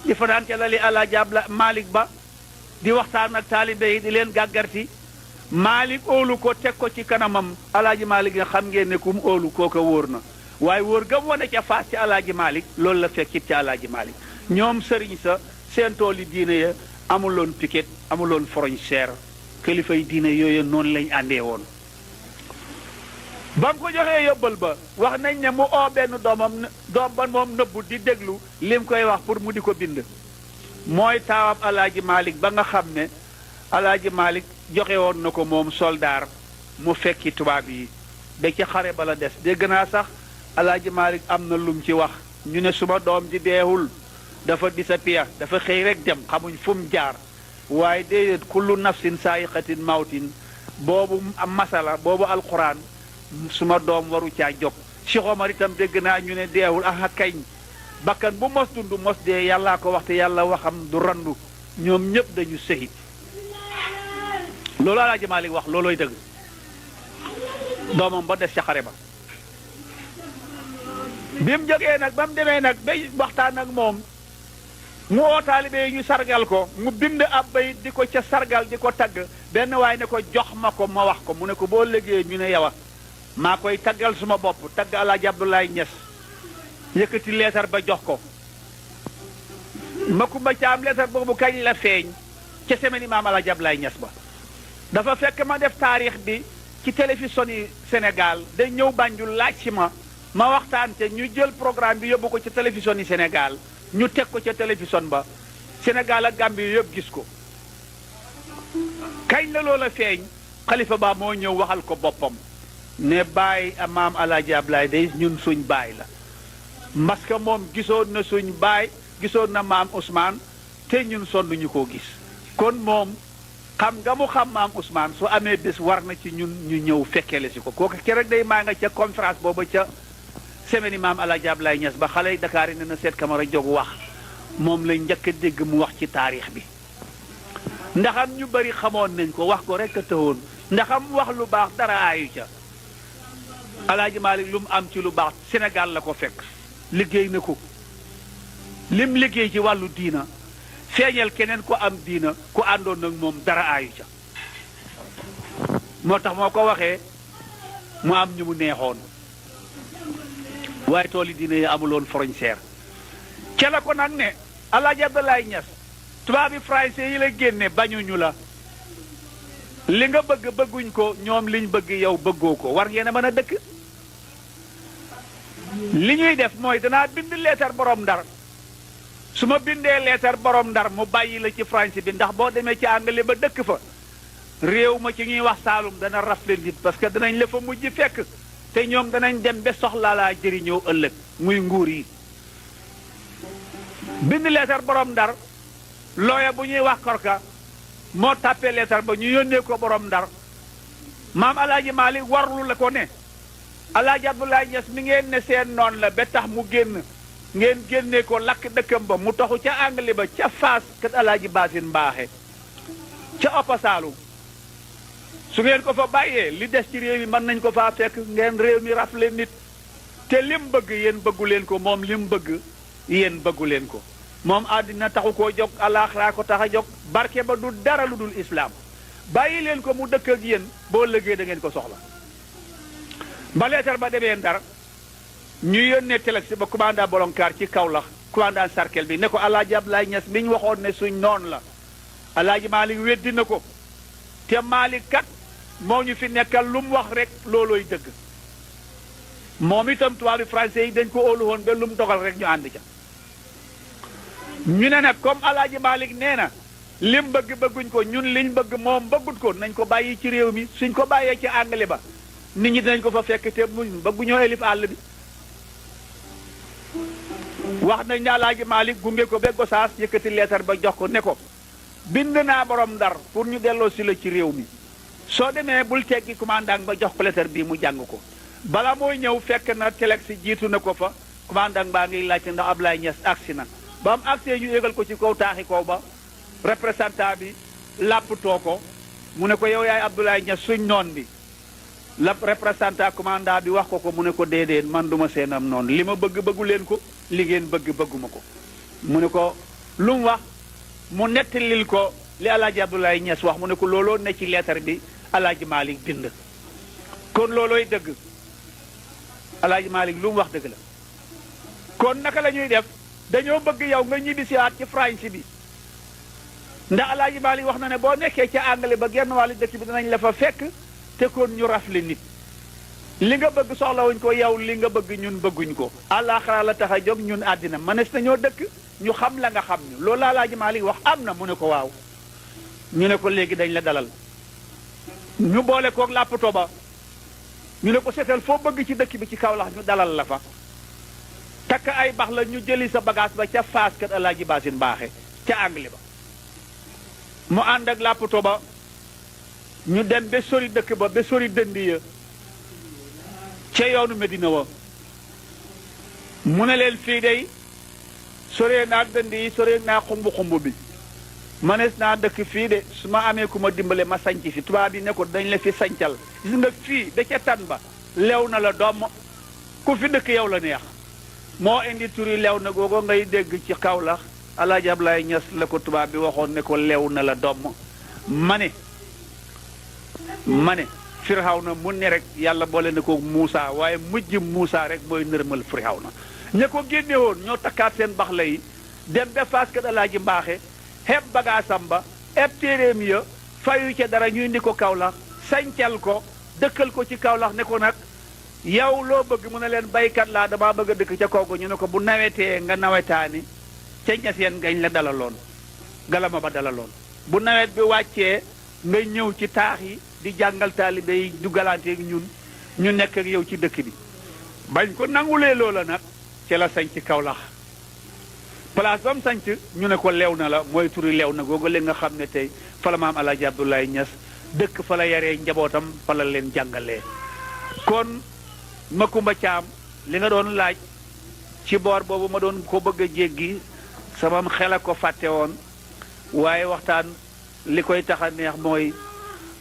di fanaan ca lali Alaaji Ablaay Malick ba di waxtaan ak taalibe yi di leen gàggarti Malick óolu ko teg ko ci kanamam Alaaji Malick nga xam ngeen ne kum óolu kooka wóor na waaye wóor gam wane ca Faas ci Alaaji Malick loolu la fekkit ci Alaaji Malick ñoom sëriñ sa seen tool yi diine ya amuloon piquet amuloon frontière kilifa yi diine yooyu noonu lañ àndee woon ba mu ko joxee yóbbal ba wax nañ ne mu oo benn doom ba moom nëbbu di déglu lim koy wax pour mu di ko bind mooy taawab Alaaji Malick ba nga xam ne Alaaji Malick joxe woon na ko moom soldaar mu fekki tubaab yi ba ci xare ba la des dégg naa sax Alaaji Malick am na lum ci wax ñu ne suma doom ji deewul dafa disappear dafa xëy rek dem xamuñ fu mu jaar waaye déedéet kullu nafsin saayiqatin mawtin boobu am masala boobu alquran suma doom waru caa jóg Cheikh Omar itam dégg naa ñu ne deewul aha kañ bakkan bu mos dund mos dee yàllaa ko waxte yàlla waxam du randu ñoom ñëpp dañu sëhit loolu Alaaji Malick wax loolooy dëgg doomam ba des ca xare ba bi mu jógee nag ba mu demee nag bay waxtaan ak moom mu oo taalibe yi ñu sargal ko mu bind ab bay di ko ca sargal di ko tagg benn waay ne ko jox ma ko ma wax ko mu ne ko boo liggéey ñu ne yow maa koy taggal suma bopp tagg Alaaji Abdoulaye Niass yëkkati leetar ba jox ko Makumba Caam leetar boobu kañ la feeñ ca semaine Maam Alaaji Abdoulaye Niass ba dafa fekk ma def taarix bi ci télévision yi Sénégal dañ ñëw Banjul laaj si ma waxtaan te ñu jël programme bi yóbbu ko ca télévision yi Sénégal ñu teg ko ca télévision ba Sénégal ak Gambie yëpp gis ko kañ la loola feeñ xalifa ba moo ñëw waxal ko boppam ne baay Maam Alaaji Ablaay day ñun suñ baay la parce que moom gisoon na suñ baay gisoon na Maam Ousmane te ñun sonn ñu koo gis kon moom xam nga mu xam Maam Ousmane su amee bés war na ci ñun ñu ñëw fekkeele si ko kooku keroog day maa nga ca conférence booba ca semaine Maam Alaaji Ablaye Niass ba xale yi Dakar yi ne na seet Camara jóg wax moom lañ njëkk a dégg mu wax ci taarix bi ndaxam ñu bari xamoon nañ ko wax ko rek a tëwoon ndaxam wax lu baax dara aayu ca Alaaji Malick lu mu am ci lu baax Sénégal la ko fekk liggéey na ko lim liggéey ci wàllu diina feeñal keneen ko am diina ku àndoon nag moom dara aayu ca moo tax moo ko waxee mu am ñu mu neexoon waaye tool yi diina yi amuloon frontière ca la ko nag ne Alaaji Abdoulaye Niass tubaab bi français yi la génne bañuñu la li nga bëgg bëgguñ ko ñoom liñ bëgg yow bëggoo ko war ngeen a mën a dëkk li ñuy def mooy danaa bind leetar borom ndar su ma bindee leetar borom ndar mu bàyyi la ci français bi ndax boo demee ci anglais ba dëkk fa réew ma ci ñuy wax Saalum dana rafle nit parce que danañ la fa mujj fekk te ñoom danañ dem ba soxla laa jëriñoo ëllëg muy nguur yi bind leetar borom ndar looya bu ñuy wax korka moo tàppee leetar ba ñu yónnee ko borom ndar Maam Alaaji Malick warlu la ko ne Alaaji Abdoulaye Niass mi ngeen ne seen noon la ba tax mu génn ngeen génnee ko lakk dëkkam ba mu taxu ca anglais ba ca Faas kat Alaaji Baasin Mbaaxe ca Oppa Saalum su ngeen ko fa bàyyee li des ci réew mi mën nañ ko faa fekk ngeen réew mi rafle nit te lim bëgg yéen bëggu leen ko moom lim bëgg yéen bëggu leen ko moom àddina taxu koo jóg alaaxira ko tax a jóg barke ba du dara lu dul islaam bàyyi leen ko mu dëkk ak yéen boo lëggee da ngeen ko soxla ba leetar ba demee Ndar ñu yónnee telex ba commandant Bolonkaar ci Kaolack commandant Sarkel bi ne ko Alaaji Abdoulaye Niass mi ñu waxoon ne suñ noon la Alaaji Malick weddi na ko te Malick kat moo ñu fi nekkal lu mu wax rek loolooy dëgg moom itam tubaab français yi dañ ko óolu woon ba lu mu dogal rek ñu ànd ca ñu ne nag comme Alaaji Malick nee na lim bëgg bëgguñ ko ñun liñ bëgg moom bëggut ko nañ ko bàyyi ci réew mi suñ ko bàyyee ci àngale ba nit ñi dinañ ko fa fekk te muñ bëgguñoo elif àll bi wax nañ ne Alaaji Maalik gunge ko ba Gosaas yëkkati leetar ba jox ko ne ko bind naa borom Ndar pour ñu delloo si la ci réew mi soo demee bul teggi commandant ba jox ko leetar bii mu jàng ko bala mooy ñëw fekk na telex si jiitu na ko fa commandant baa ngiy laajte ndax Ablaye Niass agsi na ba am agsee ñu yégal ko ci kaw taaxi kaw ba représentant bi làpptoo ko mu ne ko yow yaay Abdoulaye Niass suñ noon bi la représentant commandant bi wax ko mu ne ko déedéet man duma seenam noonu li ma bëgg bëggu leen ko li ngeen bëgg bëgguma ko mu ne ko lu mu wax mu nettalil ko li Alaaji Abdoulaye Niass wax mu ne ko looloo ne ci leetar bi Alaaji Maalik bind kon loolooy dëgg Alaaji Maalik lu mu wax dëgg la kon naka la ñuy def dañoo bëgg yow nga ñibbisiwaat ci France bi ndax Alaaji Maalik wax na ne boo nekkee ca àngale ba genn wàllu dëkk bi danañ la fa fekk te kon ñu rafle nit li nga bëgg soxlawuñ ko yow li nga bëgg ñun bëgguñ ko àllaaxira la tax a jóg ñun àddina mënees nañoo dëkk ñu xam la nga xam ñu loolu la Alaaji Maalik wax am na mu ne ko waaw ñu ne ko léegi dañ la dalal ñu boole koog làppato ba ñu ne ko seetal foo bëgg ci dëkk bi ci Kawlax ñu dalal la fa takk ay bax la ñu jëli sa bagage ba ca Faas kat Alaaji Baasin Baaxe ca anglais ba mu ànd ak làppato ba ñu dem ba sori dëkk ba ba sori dëndi ya ca yoonu Medina wa mu ne leen fii day soree naa dënd yi soree naa xumb bi manees naa dëkk fii de su ma amee ku ma dimbale ma sanc fi tubaab yi ne ko dañ la fi sancal gis nga fii da ca tan ba lew na la doom ku fi dëkk yow la neex moo indi turi lew na googu ngay dégg ci Kawlax Alaaji Ablaye Niass la ko tubaab bi waxoon ne ko lew na la doom ma ne Firawna mu ne rek yàlla boole na ko Muusa waaye mujj Muusa rek mooy nërmal Firawna ña ko génne woon ñoo takkaat seen bax la yi dem ba Faas kat Alaaji Mbaaxe xeeb bagaasam ba eb téeréem ya fayu ca dara ñu indi ko Kawlax sañcal ko dëkkal ko ci Kawlax ne ko nag yow loo bëgg mu ne leen baykat laa damaa bëgg a dëkk ca kaw ga ñu ne ko bu nawetee nga nawetaani ca ñaseen gañ la dalaloon galama ba dalaloon bu nawet bi wàccee nga ñëw ci taax yi di jàngal taalibe yi du galanteeg ñun ñu nekk ak yow ci dëkk bi bañ ko nangulee loola nag ci la sañ ci Kawlax place ba mu sanc ñu ne ko lew na la mooy turi lew na googu li nga xam ne tey fa la maam Alaaji Abdoulaye Niass dëkk fa la yaree njabootam fa la leen jàngalee kon Makumba Caam li nga doon laaj ci boor boobu ma doon ko bëgg a jéggi sama xel a ko fàtte woon waaye waxtaan li koy tax a neex mooy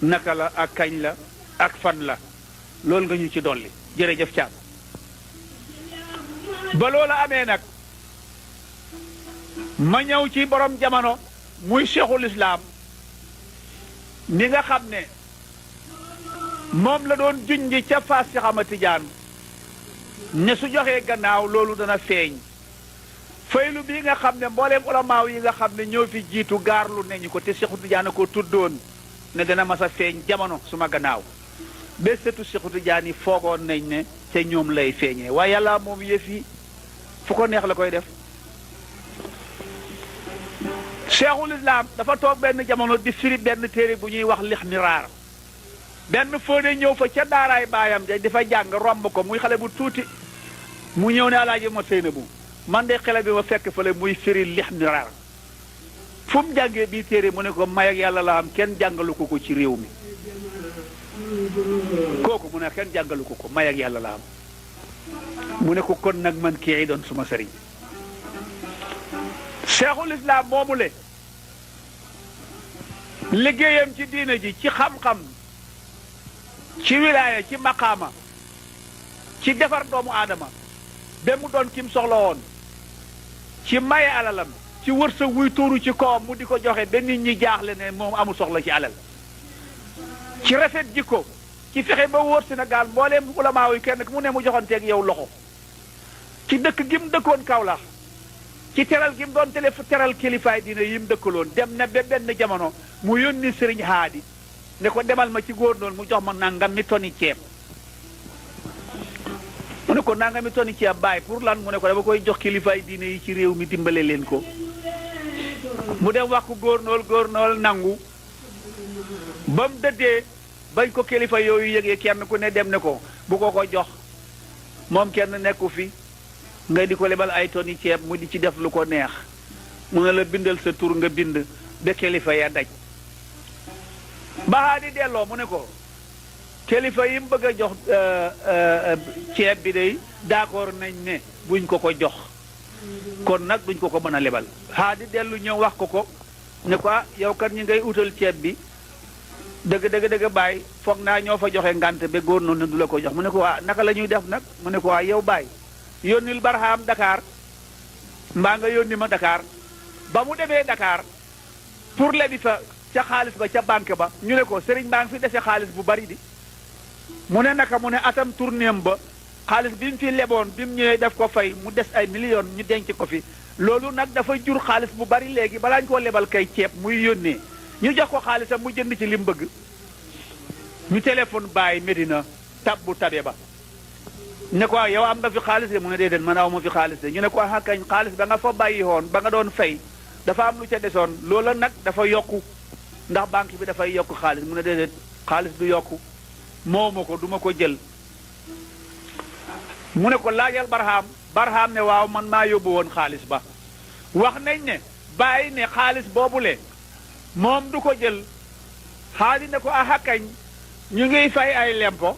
naka la ak kañ la ak fan la loolu nga ñu ci dolli jërëjëf Caam ba loola amee nag ma ñëw ci borom jamono muy Cheikhul Islam ni nga xam ne moom la doon junji ca Faas Cheikh Ahmad Tidiane ne su joxee gannaaw loolu dana feeñ faylu bii nga xam ne mbooleem ulamaaw yi nga xam ne ñoo fi jiitu gaarlu nañu ko te Cheikh Tidiane ko tuddoon ne dana mas a feeñ jamono suma gannaaw ba setu Cheikh Tidiane yi foogoon nañ ne te ñoom lay feeñee waaye yàlla moom yëf yi fu ko neex la koy def Cheikhul Islam dafa toog benn jamono di firi benn téere bu ñuy wax Lixmiraar benn fóode ñëw fa ca daaraay baayam ja di fa jàng romb ko muy xale bu tuuti mu ñëw ne Alaaji ma sëy na bu man de xale bi ma fekk fale muy firi Lixmiraar fu mu jàngee bii téere mu ne ko may ak yàlla la am kenn jàngalu ko ci réew mi kooku mu ne kenn jàngalu ko may ak yàlla la am mu ne ko kon nag man kii doon suma sëriñ Cheikhul Islam moomu le liggéeyam ci diina ji ci xam-xam ci wilaaya ci maqaama ci defar doomu aadama ba mu doon kim soxla woon ci maye alalam ci wërsëg wuy tuuru ci kawam mu di ko joxe ba nit ñi jaaxle ne moom amul soxla ci alal ci rafet jikko ci fexe ba wóor Sénégal mbooleem ulamaa yi kenn ku mu ne mu joxanteeg yow loxo ci dëkk gi mu dëkkoon Kawlax ci teral gi mu doon teral kilifaay diine yi mu dëkkaloon dem na ba benn jamono mu yónni Sëriñ Haadi ne ko demal ma ci góor noonu mu jox ma nangami toni ceeb mu ne ko nangami toni ceeb bàyyi pour lan mu ne ko dama koy jox kilifaay diine yi ci réew mi dimbale leen ko mu dem wax ko góornool nangu ba mu dëddee bañ ko kilifa yooyu yëgee kenn ku ne dem ne ko bu ko jox moom kenn nekku fi nga di ko lebal ay toni ceeb mu di ci def lu ko neex mu ne la bindal sa tur nga bind ba kilifa ya daj ba di delloo mu ne ko kilifa yi mu bëgg a jox ceeb bi day d'accord nañ ne buñ ko jox kon nag duñ ko mën a lebal di dellu ñëw wax ko ne ko yow kat ñi ngay utal ceeb bi dëgg bàyyi foog naa ñoo fa joxe ngante ba góor noonu du la ko jox mu ne ko naka la ñuy def nag mu ne ko yow bàyyi yónnil Barham Dakar mbaa nga yónni ma Dakar ba mu demee Dakar pour lebi fa ca xaalis ba ca banque ba ñu ne ko sëriñ baa ngi fi dese xaalis bu bari di mu ne naka mu ne atam tournéem ba xaalis bi mu fi leboon bi mu ñëwee def ko fay mu des ay millions ñu denc ko fi loolu nag dafa jur xaalis bu bari léegi balaa ñu koo lebal kay ceeb muy yónnee ñu jox ko xaalisam mu jënd ci li mu bëgg ñu téléphone bàyyi Medina tabbu tabe ba ne ko yow am nga fi xaalis de mu ne déedéet man aw ma fi xaalis de ñu ne ko kañ xaalis ba nga fa bàyyi woon ba nga doon fay dafa am lu ca desoon loola nag dafa yokku ndax banque bi dafay yokk xaalis mu ne déedéet xaalis du yokku moomu ko duma ko jël mu ne ko laajal Barham ne waaw man maa yóbbu woon xaalis ba wax nañ ne bàyyi ne xaalis boobule moom du ko jël xaalis ne ko kañ ñu ngiy fay ay lempo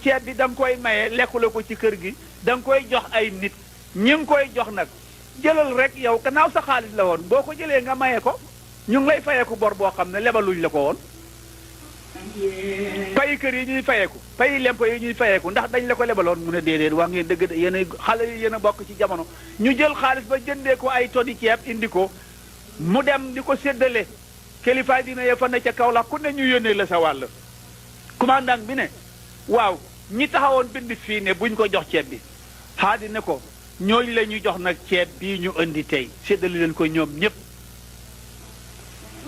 ceeb bi da nga koy maye lekkule ko ci kër gi da nga koy jox ay nit ñi ngi koy jox nag jëlal rek yow gannaaw sa xaalis la woon boo ko jëlee nga maye ko ñu ngi lay fayeeku bor boo xam ne lebaluñ la ko woon payi kër yi ñuy fayeeku payi lempo yi ñuy fayeeku ndax dañ la ko lebaloon mu ne déedéet wax ngeen dëgg yéen xale yi yéen a bokk ci jamono ñu jël xaalis ba jëndee ko ay toni ceeb indi ko mu dem di ko séddale kilifaay dina ye fa ne ca kaw la ku ne ñu yónnee la sa wàll commandant bi ne waaw ñi taxawoon bind fii ne buñ ko jox ceeb bi xaadi ne ko ñooñu la ñuy jox nag ceeb bii ñu indi tey séddale leen ko ñoom ñëpp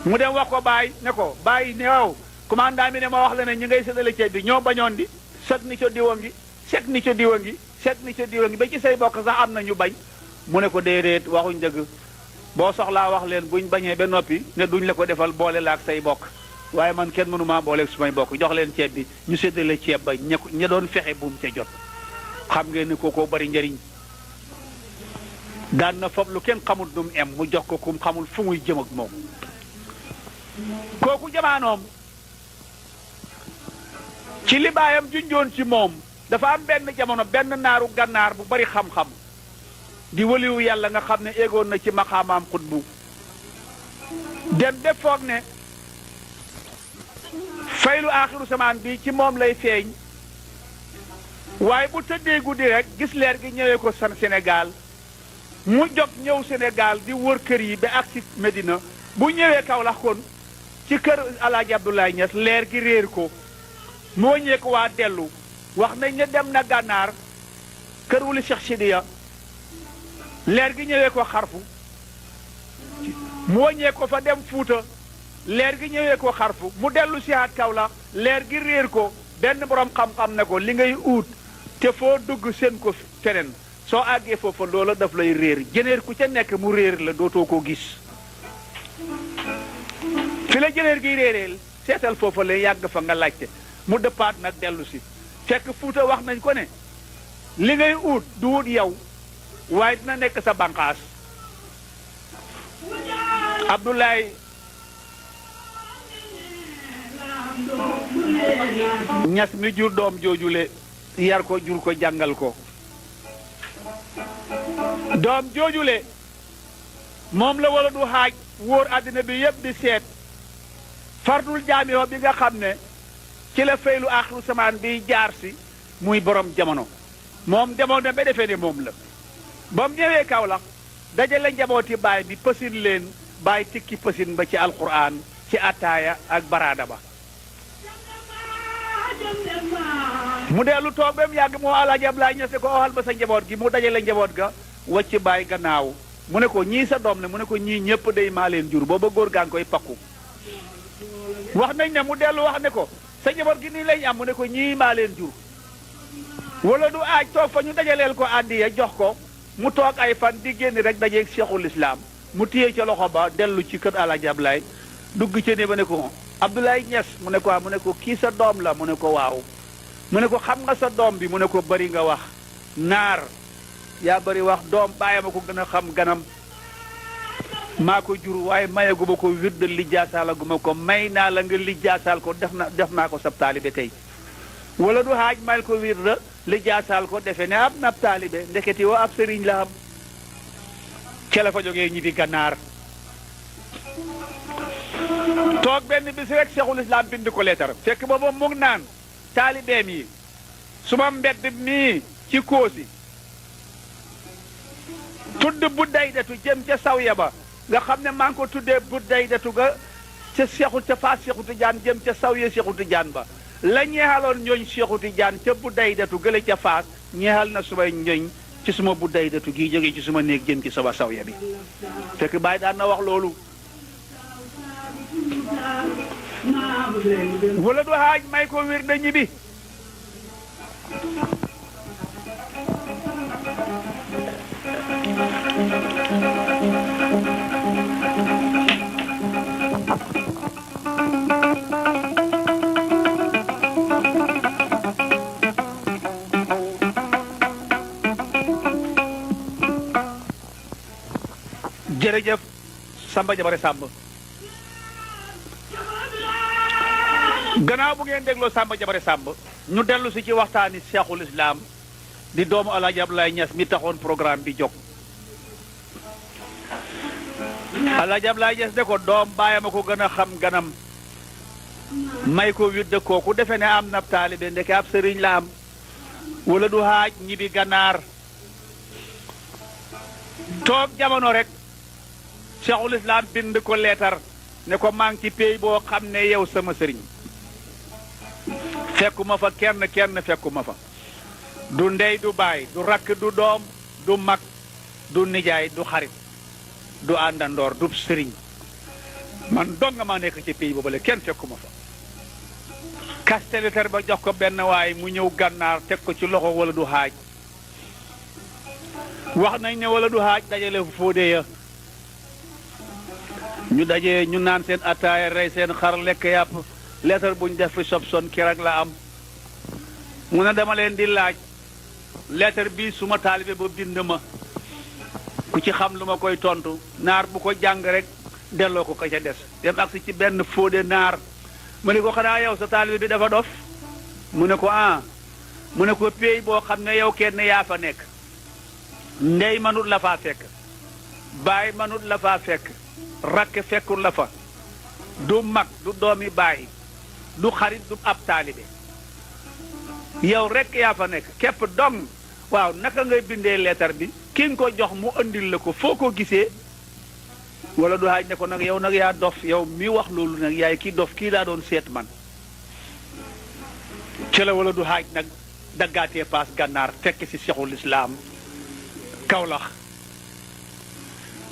mu dem wax ko bàyyi ne ko bàyyi ne waaw commandant bi ne ma wax la ne ñi ngay séddale ceeb bi ñoo bañoon di set ni ca diwa ngi set ni ca diwa ngi set ni ca diwa ngi ba ci say bokk sax am na ñu bañ mu ne ko déedéet waxuñ dëgg boo soxlaa wax leen buñ bañee ba noppi ne duñ la ko defal boole la ak say bokk waaye man kenn mënumaa boole ak sumay bokk jox leen ceeb bi ñu séddale ceeb ba ña doon fexe buum ca jot xam ngeen ni kookoo bari njëriñ daan na fob lu kenn xamul nu mu em mu jox ko kum xamul fu muy jëm ak moom kooku jamaanoom ci li baayam junjoon ci moom dafa am benn jamono benn naaru gànnaar bu bari xam-xam di waliwu yàlla nga xam ne éegoon na ci maqaamaam xutbu dem ba foog ne faylu aaxiru samaan bi ci moom lay feeñ waaye bu tëddee guddi rek gis leer gi ñëwee ko san Sénégal mu jóg ñëw Sénégal di wër kër yi ba agsi Medina bu ñëwee Kaolack kon ci kër Alaaji Abdoulaye Niass leer gi réer ko moo ñee ko waa dellu wax nañ ne dem na gànnaar kër wuli Cheikh Sidiya leer gi ñëwee ko xarfu mu wàññee ko fa dem Fuuta leer gi ñëwee ko xarfu mu dellu sihaat Kaolack leer gi réer ko benn borom xam-xam ne ko li ngay uut te foo dugg seen ko feneen soo àggee foofa loola daf lay réer jëneer ku ca nekk mu réer la dootoo ko gis fi la jëneer gi réereel seetal foofa la yàgg fa nga laajte mu dëppaat nag dellu si fekk Fuuta wax nañ ko ne li ngay uut du wut yow waaye dina nekk sa banqaas Abdoulaye Ñas mi jur doom joojule yar ko jur ko jàngal ko doom joojule moom la wala du xaaj wóor àddina bi yépp di seet fardul jaamiyoo bi nga xam ne ci la faylu aaxiru samaan bi jaar si muy borom jamono moom demoon na ba defee ne moom la ba mu ñëwee Kaolack dajale njabooti baay bi pësin leen baay tikki pësin ba ci alquran ci ataaya ak baraada ba mu dellu toog ba mu yàgg moo Alaaji Ablaay Ñas ko waxal ba sa njaboot gi mu dajale njaboot ga wacc baay gannaaw mu ne ko ñii sa doom ne mu ne ko ñii ñëpp day maa leen jur booba góor gaa ngi koy pakku wax nañ ne mu dellu wax ne ko sa njaboot gi nii lañ am mu ne ko ñii maa leen jur wala du aaj toog fa ñu dajaleel ko àddiya jox ko mu toog ay fan di génn rek dajeeg Cheikhul Islam mu téye ca loxo ba dellu ci kër Alaaji Ablaay dugg ca ne ba ne ko Abdoulaye Niass mu ne ko waaw mu ne ko kii sa doom la mu ne ko waaw mu ne ko xam nga sa doom bi mu ne ko bari nga wax naar yaa bari wax doom bàyyi ma ko gën a xam ganam maa ko jur waaye mayaguma ko wirda lijjaasaalaguma ko may naa la nga lijjaasaal ko def naa ko sab taalibe tey wala du haaj mayl ko wirda lijjaasaal ko defe ne ab nab taalibe ndeketi woo ab sëriñ la am ca la fa jógee ñibbi gànnaar toog benn bis rek Cheikhul Islam bind ko leetar fekk booba mu ngi naan taalibeem yi suma mbedd mii ci Koosi tudd bu daydatu jëm ca sawya ba nga xam ne maa ngi ko tuddee bu daydatu ga ca Seexu ca Faas Seexu Tijaan jëm ca sawya Seexu Tijaan ba la ñeexaloon ñooñ Seexu Tijaan ca bu daydatu gële ca Faas ñeexal na sumay ñooñ ci suma bu daydatu gii jógee ci suma néeg jëm ci sama sawya bi fekk Baay daan na wax loolu wala du haaj may ko wir da ñibbi jërëjëf Samba Jabare Samb gannaaw bu ngeen dégloo Samba Jabare Samb ñu dellu si ci waxtaani Cheikhul Islam di doomu Alaaji Abdoulaye Niass mi taxoon programme bi jóg Alaaji Abdoulaye Niass ne ko doom bàyyi ma ko gën a xam ganam may ko widde kooku defe ne am nab taalibe ndeke ab sëriñ la am wala du haaj ñibbi gànnaar toog jamono rek Cheikhul Islam bind ko leetar ne ko maa ngi ci pays boo xam ne yow sama sëriñ fekkuma fa kenn fekkuma fa du ndey du baay du rakk du doom du mag du nijaay du xarit du àndandoor du sëriñ man dong nga maa nekk ci pays boobale kenn fekkuma fa kaste leetar ba jox ko benn waay mu ñëw gànnaar teg ko ci loxo wala du haaj wax nañ ne wala du haaj dajale fóode ya ñu daje ñu naan seen ataaya rey seen xar lekk yàpp leetar buñ def fi sob son keroog la am mu ne dama leen di laaj leetar bi suma taalibe ba bind ma ku ci xam lu ma koy tontu naar bu ko jàng rek delloo ko ka ca des dem agsi ci benn fóode naar mu ne ko xanaa yow sa taalibe bi dafa dof mu ne ko mu ne ko pays boo xam ne yow kenn yaa fa nekk ndey manut la faa fekk baay manut la faa fekk rakk fekkul la fa du mag du doomi baay du xarit du ab taalibe yow rek yaa fa nekk képp dong waaw naka ngay bindee leetar bi ki nga ko jox mu andil la ko foo ko gisee wala du haaj ne ko nag yow nag yaa dof yow mi wax loolu nag yaay kii dof kii laa doon seet man ci la wala du haaj nag daggaatee paas gànnaar fekk ci Cheikhul Islam Kawlax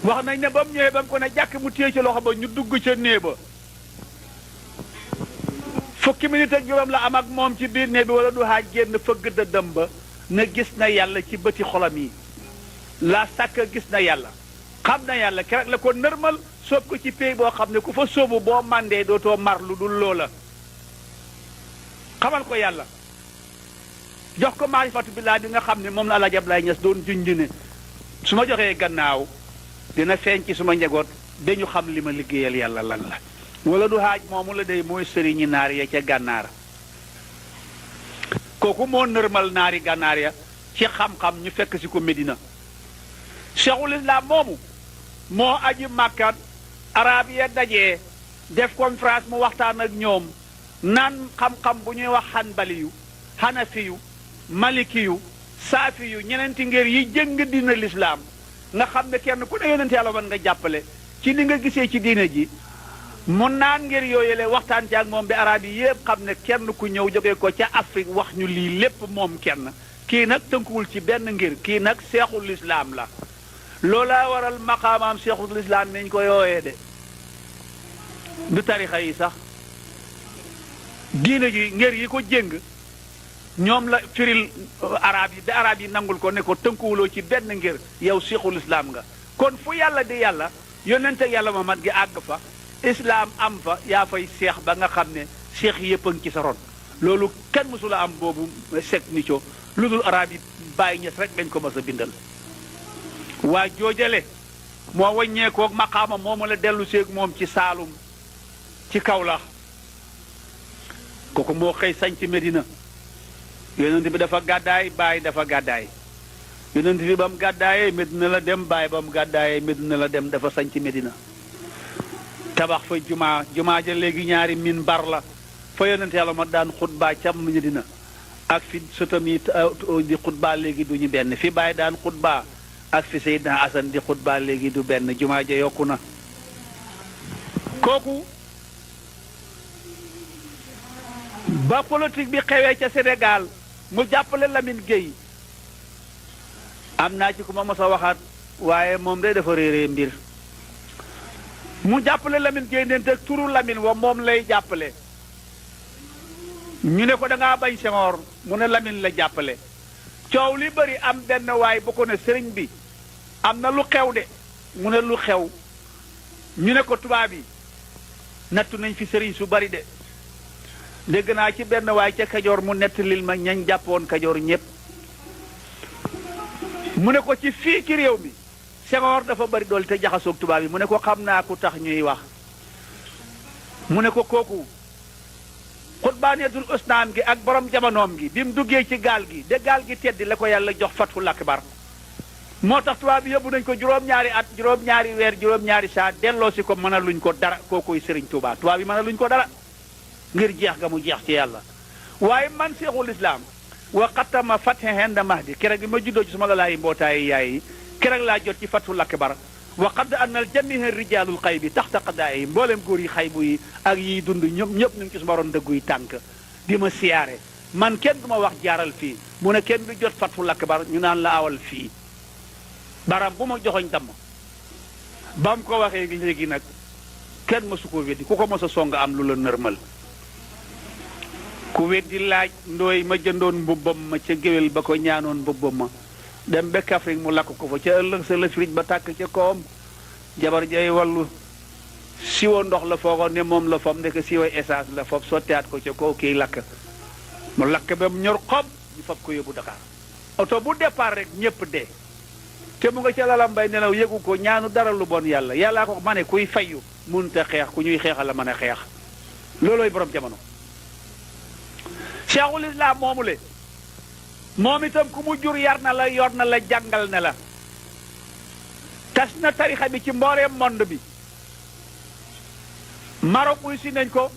wax nañ ne ba mu ñëwee ba mu ko ne jàkk mu téye ci loxo ba ñu dugg ca néeg ba fukki minute ak juróom la am ak moom ci biir néeg bi wala du haaj génn fëgg dëddëm ba na gis na yàlla ci bëti xolam yi la sàkk gis na yàlla xam na yàlla keroog la ko nërmal soob ko ci pay boo xam ne ku fa sóobu boo màndee dootoo mar lu dul loola xamal ko yàlla jox ko maarifatu billaa bi nga xam ne moom la Alaaji Abdoulaye Niass doon junj ne su ma joxee gannaaw dina feeñ ci suma njaboot dañu xam li ma liggéeyal yàlla lan la wala du haaj moomu la day mooy sëriñi naar ya ca gànnaar kooku moo nërmal naari gànnaar ya ci xam-xam ñu fekk si ko Medina Cheikhul Islam moomu moo aji màkkat arab ya dajee def conférence mu waxtaan ak ñoom naan xam-xam bu ñuy wax xanbaliyu xanafiyu malikiyu saafiyu ñeneenti ngir yi jëng dina lislaam nga xam ne kenn ku ne yonent yàlla man nga jàppale ci li nga gisee ci diine ji mu naan ngir yooyule waxtaan ci ak moom bi arab yi yépp xam ne kenn ku ñëw jógee ko ca Afrique wax ñu lii lépp moom kenn kii nag tënkuwul ci benn ngir kii nag seexul islaam la loolaa waral maqaamaam seexul islaam nañ ko yooyee de du tarixa yi sax diine ji ngir yi ko jéng ñoom la firil arab yi ba arab yi nangul ko ne ko tënkuwuloo ci benn ngir yow seexul islaam nga kon fu yàlla di yàlla yónnente yàlla Muhammad gi àgg fa islaam am fa yaa fay seex ba nga xam ne seex yëpp a ngi ci sa ron loolu kenn mësula am boobu sek ni co lu dul arab yi bàyyi ñes rek lañ ko mas a bindal waa joojale moo waññeekoog maqaama moomu la dellu seeg moom ci Saalum ci Kawlax kooku moo xëy sañ ci Medina yonent bi dafa gàddaay bàyyi dafa gàddaay yonent bi ba mu gàddaayee Medina la dem bàyyi ba mu gàddaayee Medina la dem dafa sañ ci Medina tabax fa jumaa ja léegi ñaari minbar la fa yonent yàlla ma daan xutbaa ca Medina ak fi sëtam yi di xutbaa léegi du ñu benn fi bàyyi daan xutbaa ak fi Seydina Asan di xutbaa léegi du benn jumaa ja yokku na kooku ba politique bi xewee ca Sénégal mu jàppale Lamine Gueye am naa ci ku ma mos a waxaat waaye moom day dafa réeree mbir mu jàppale Lamine Gueye neen te turu Lamine wa moom lay jàppale ñu ne ko da ngaa bañ Senghor mu ne Lamine la jàppale coow li bëri am benn waay bu ko ne sëriñ bi am na lu xew de mu ne lu xew ñu ne ko tubaab yi nattu nañ fi sëriñ su bari de dégg naa ci benn waay ca Kajoor mu nettalil ma ñañ jàppoon Kajoor ñépp mu ne ko ci fii ci réew mi Senghor dafa bari doole te jaxasoog tubaab yi mu ne ko xam naa ku tax ñuy wax mu ne ko kooku xutbaaneetul usnaam gi ak borom jamonoom gi bi mu duggee ci gaal gi de gaal gi teddi la ko yàlla jox fatul akbar moo tax tubaab bi yóbbu nañ ko juróom-ñaari at juróom-ñaari weer juróom-ñaari saa delloo si ko mën a luñ ko dara kookoy Sëriñ Tuubaa tubaab yi mën a luñ ko dara ngir jeex ga mu jeex ci yàlla waaye man seexul islaam wa xattama fathe henda mahdi keroog bi ma juddoo ci suma lalaayi mbootaayi yaay yi keroog laa jot ci fatul akbar wa qad annal jamiha rijaalul xay bi taxta qadaay yi mboolem góor yi xaybu yi ak yiy dund ñëpp ñu ngi ci suma ron dëgguy tànk di ma siyaare man kenn du ma wax jaaral fii mu ne kenn du jot fatul akbar ñu naan la awal fii baram bu ma joxoñ damm ba mu ko waxee léegi nag kenn mësu ko weddi ku ko mos a song am lu la nërmal ku weddi laaj ndooy ma jëndoon mbubbam ma ca géwél ba ko ñaanoon mbubbam ma dem ba Kaffrine mu lakk ko fa ca ëllëg sa la firij ba tàkk ca kawam jabar jay wallu siwo ndox la foogoon ne moom la foofu ndeke siwo essence la foofu sottiwaat ko ca kaw kii lakk mu lakk ba mu ñor xob ñu fab ko yóbbu Dakar oto bu départ rek ñépp dee te mu nga ca lalam bay nelaw yëgu ko ñaanu dara lu bon yàlla yàllaa ko ma ne kuy fayu munta xeex ku ñuy xeexal la mën a xeex loolooy borom jamono Cheikhul Islam moomu le moom itam ku mu jur yar na la yor na la jàngal na la tas na tarixa bi ci mbooleem monde bi Maroc uy si nañ ko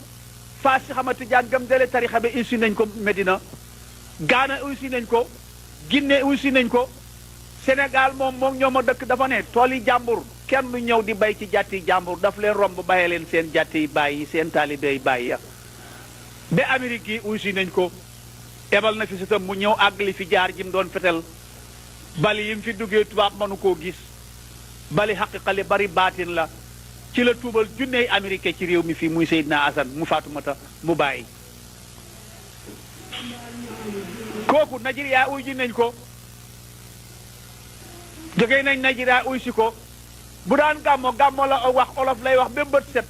Fass si xamati jaan gëm dele tarixa bi uy si nañ ko Medina Ghana uy si nañ ko Guinée uy si nañ ko Sénégal moom ñoom a dëkk dafa ne tool yi jàmbur kenn du ñëw di bay ci jàtti jàmbur daf leen romb bàyyee leen seen jàtti bàyyi seen taalibey bàyyi ya ba Amérique yi uy si nañ ko ebal na fi si tam mu ñëw àgg li fi jaar jim doon fetel bali yi mu fi duggee tubaab mënu koo gis bali xaqiqali bari baatin la ci la tuubal junney américain ci réew mi fii muy Seydina Asan mu Faatumata mu bàyyi kooku Nigeria uy ji nañ ko jógee nañ Nigeria uy si ko bu daan gàmmo la wax olof lay wax ba bët set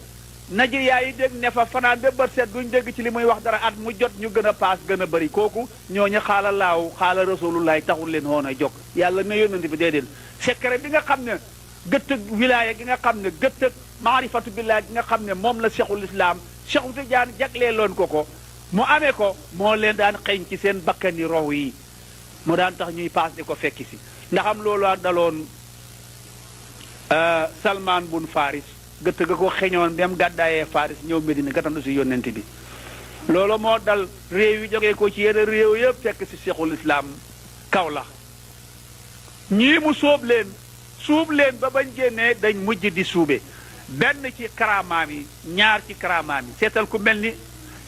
Nigeria yi dégg ne fa fanaan ba bët set duñ dégg ci li muy wax dara at mu jot ñu gën a paas gën a bëri kooku ñooñu xaala laaw xaala rasulullaay taxul leen woon a jóg yàlla ne yónnante bi déedéet secret bi nga xam ne gëttëg wilaaya gi nga xam ne gëttëg maarifatu billaah gi nga xam ne moom la Cheikhul Islam Cheikhu Tijaan jagleeloon ko mu amee ko moo leen daan xeeñ ci seen bakkani rox yi mu daan tax ñuy paas di ko fekki si ndax am loolu daloon Salman bun Faris gëtt ga ko xeñoon dem gàddaayee Faris ñëw Medina gàttandu si yónnent bi loolu moo dal réew yi jógee ko ci yeneen réew yëpp fekk si Cheikhul Islam Kaolack ñii mu suub leen ba bañ génnee dañ mujj di suube benn ci karaamaam yi ñaar ci karaamaam yi seetal ku mel ni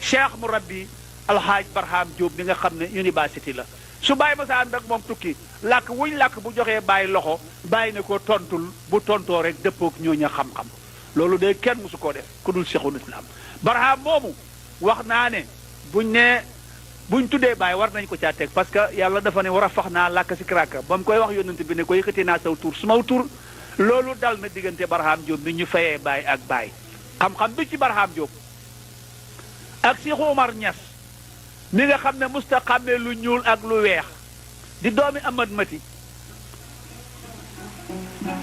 Cheikh Murabbi Alhaaj Barham Diop bi nga xam ne université la su bàyyi ma sa ànd ak moom tukki làkk wuñ làkk bu joxee bàyyi loxo bàyyi ne ko tontul bu tontoo rek dëppoog ñooñu xam-xam loolu de kenn musu koo def ku dul Cheikhul Islam Barham moomu wax naa ne buñ tuddee bàyyi war nañ ko caa teg parce que yàlla dafa ne war a fax naa làkk si kraka ba mu koy wax yónnante bi ne ko yëkkati naa saw tur su maw tur loolu dal na diggante Barham Diop mi ñu fayee baay ak baay xam-xam bi ci Barham Diop ak Cheikh Omar Niass mi nga xam ne musta xàmmee lu ñuul ak lu weex di doomi Amad Mati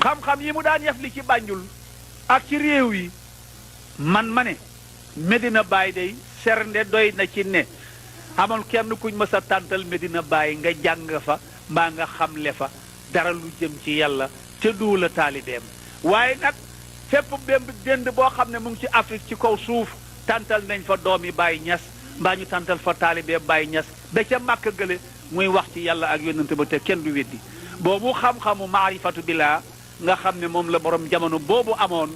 xam-xam yi mu daan yef li ci Banjul ak ci réew yi man ma ne Medina Baye day sernde doy na ci ne amul kenn kuñ mës a tàntal Medina Baye nga jàng fa mbaa nga xamle fa dara lu jëm ci yàlla te du la taalibeem waaye nag fépp bémb dënd boo xam ne mu ngi ci Afrique ci kaw suuf tàntal nañ fa doomi Baye Niass mbaa ñu tàntal fa taalibeem Baye Niass ba ca màkk gële muy wax ci yàlla ak yonent ba te kenn du weddi boobu xam-xamu maarifatu billah nga xam ne moom la borom jamono boobu amoon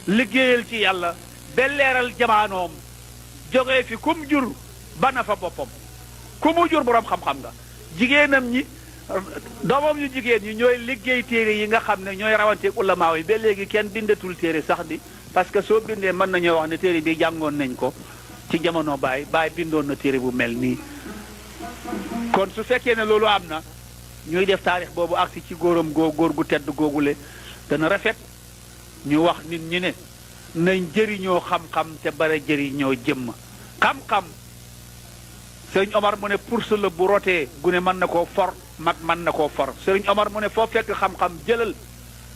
liggéeyal ci yàlla ba leeral jamaanoom jógee fi kum jur bana fa boppam ku mu jur borom xam-xam nga jigéenam ñi doomam ñu jigéen ñi ñooy liggéey téere yi nga xam ne ñooy rawanteeg ulamaaw yi ba léegi kenn bindatul téere sax di parce que soo bindee mën nañoo wax ne téere bi jàngoon nañ ko ci jamono Baye bindoon na téere bu mel nii kon su fekkee ne loolu am na ñuy def taarix boobu agsi ci góoram góor gu tedd googule dana rafet ñu wax nit ñi ne nañ jëriñoo xam-xam te bare jëriñoo jëmm xam-xam Sëriñ Omar mu ne purs la bu rotee gune mën na koo for mag mën na koo for Sëriñ Omar mu ne foo fekk xam-xam jëlal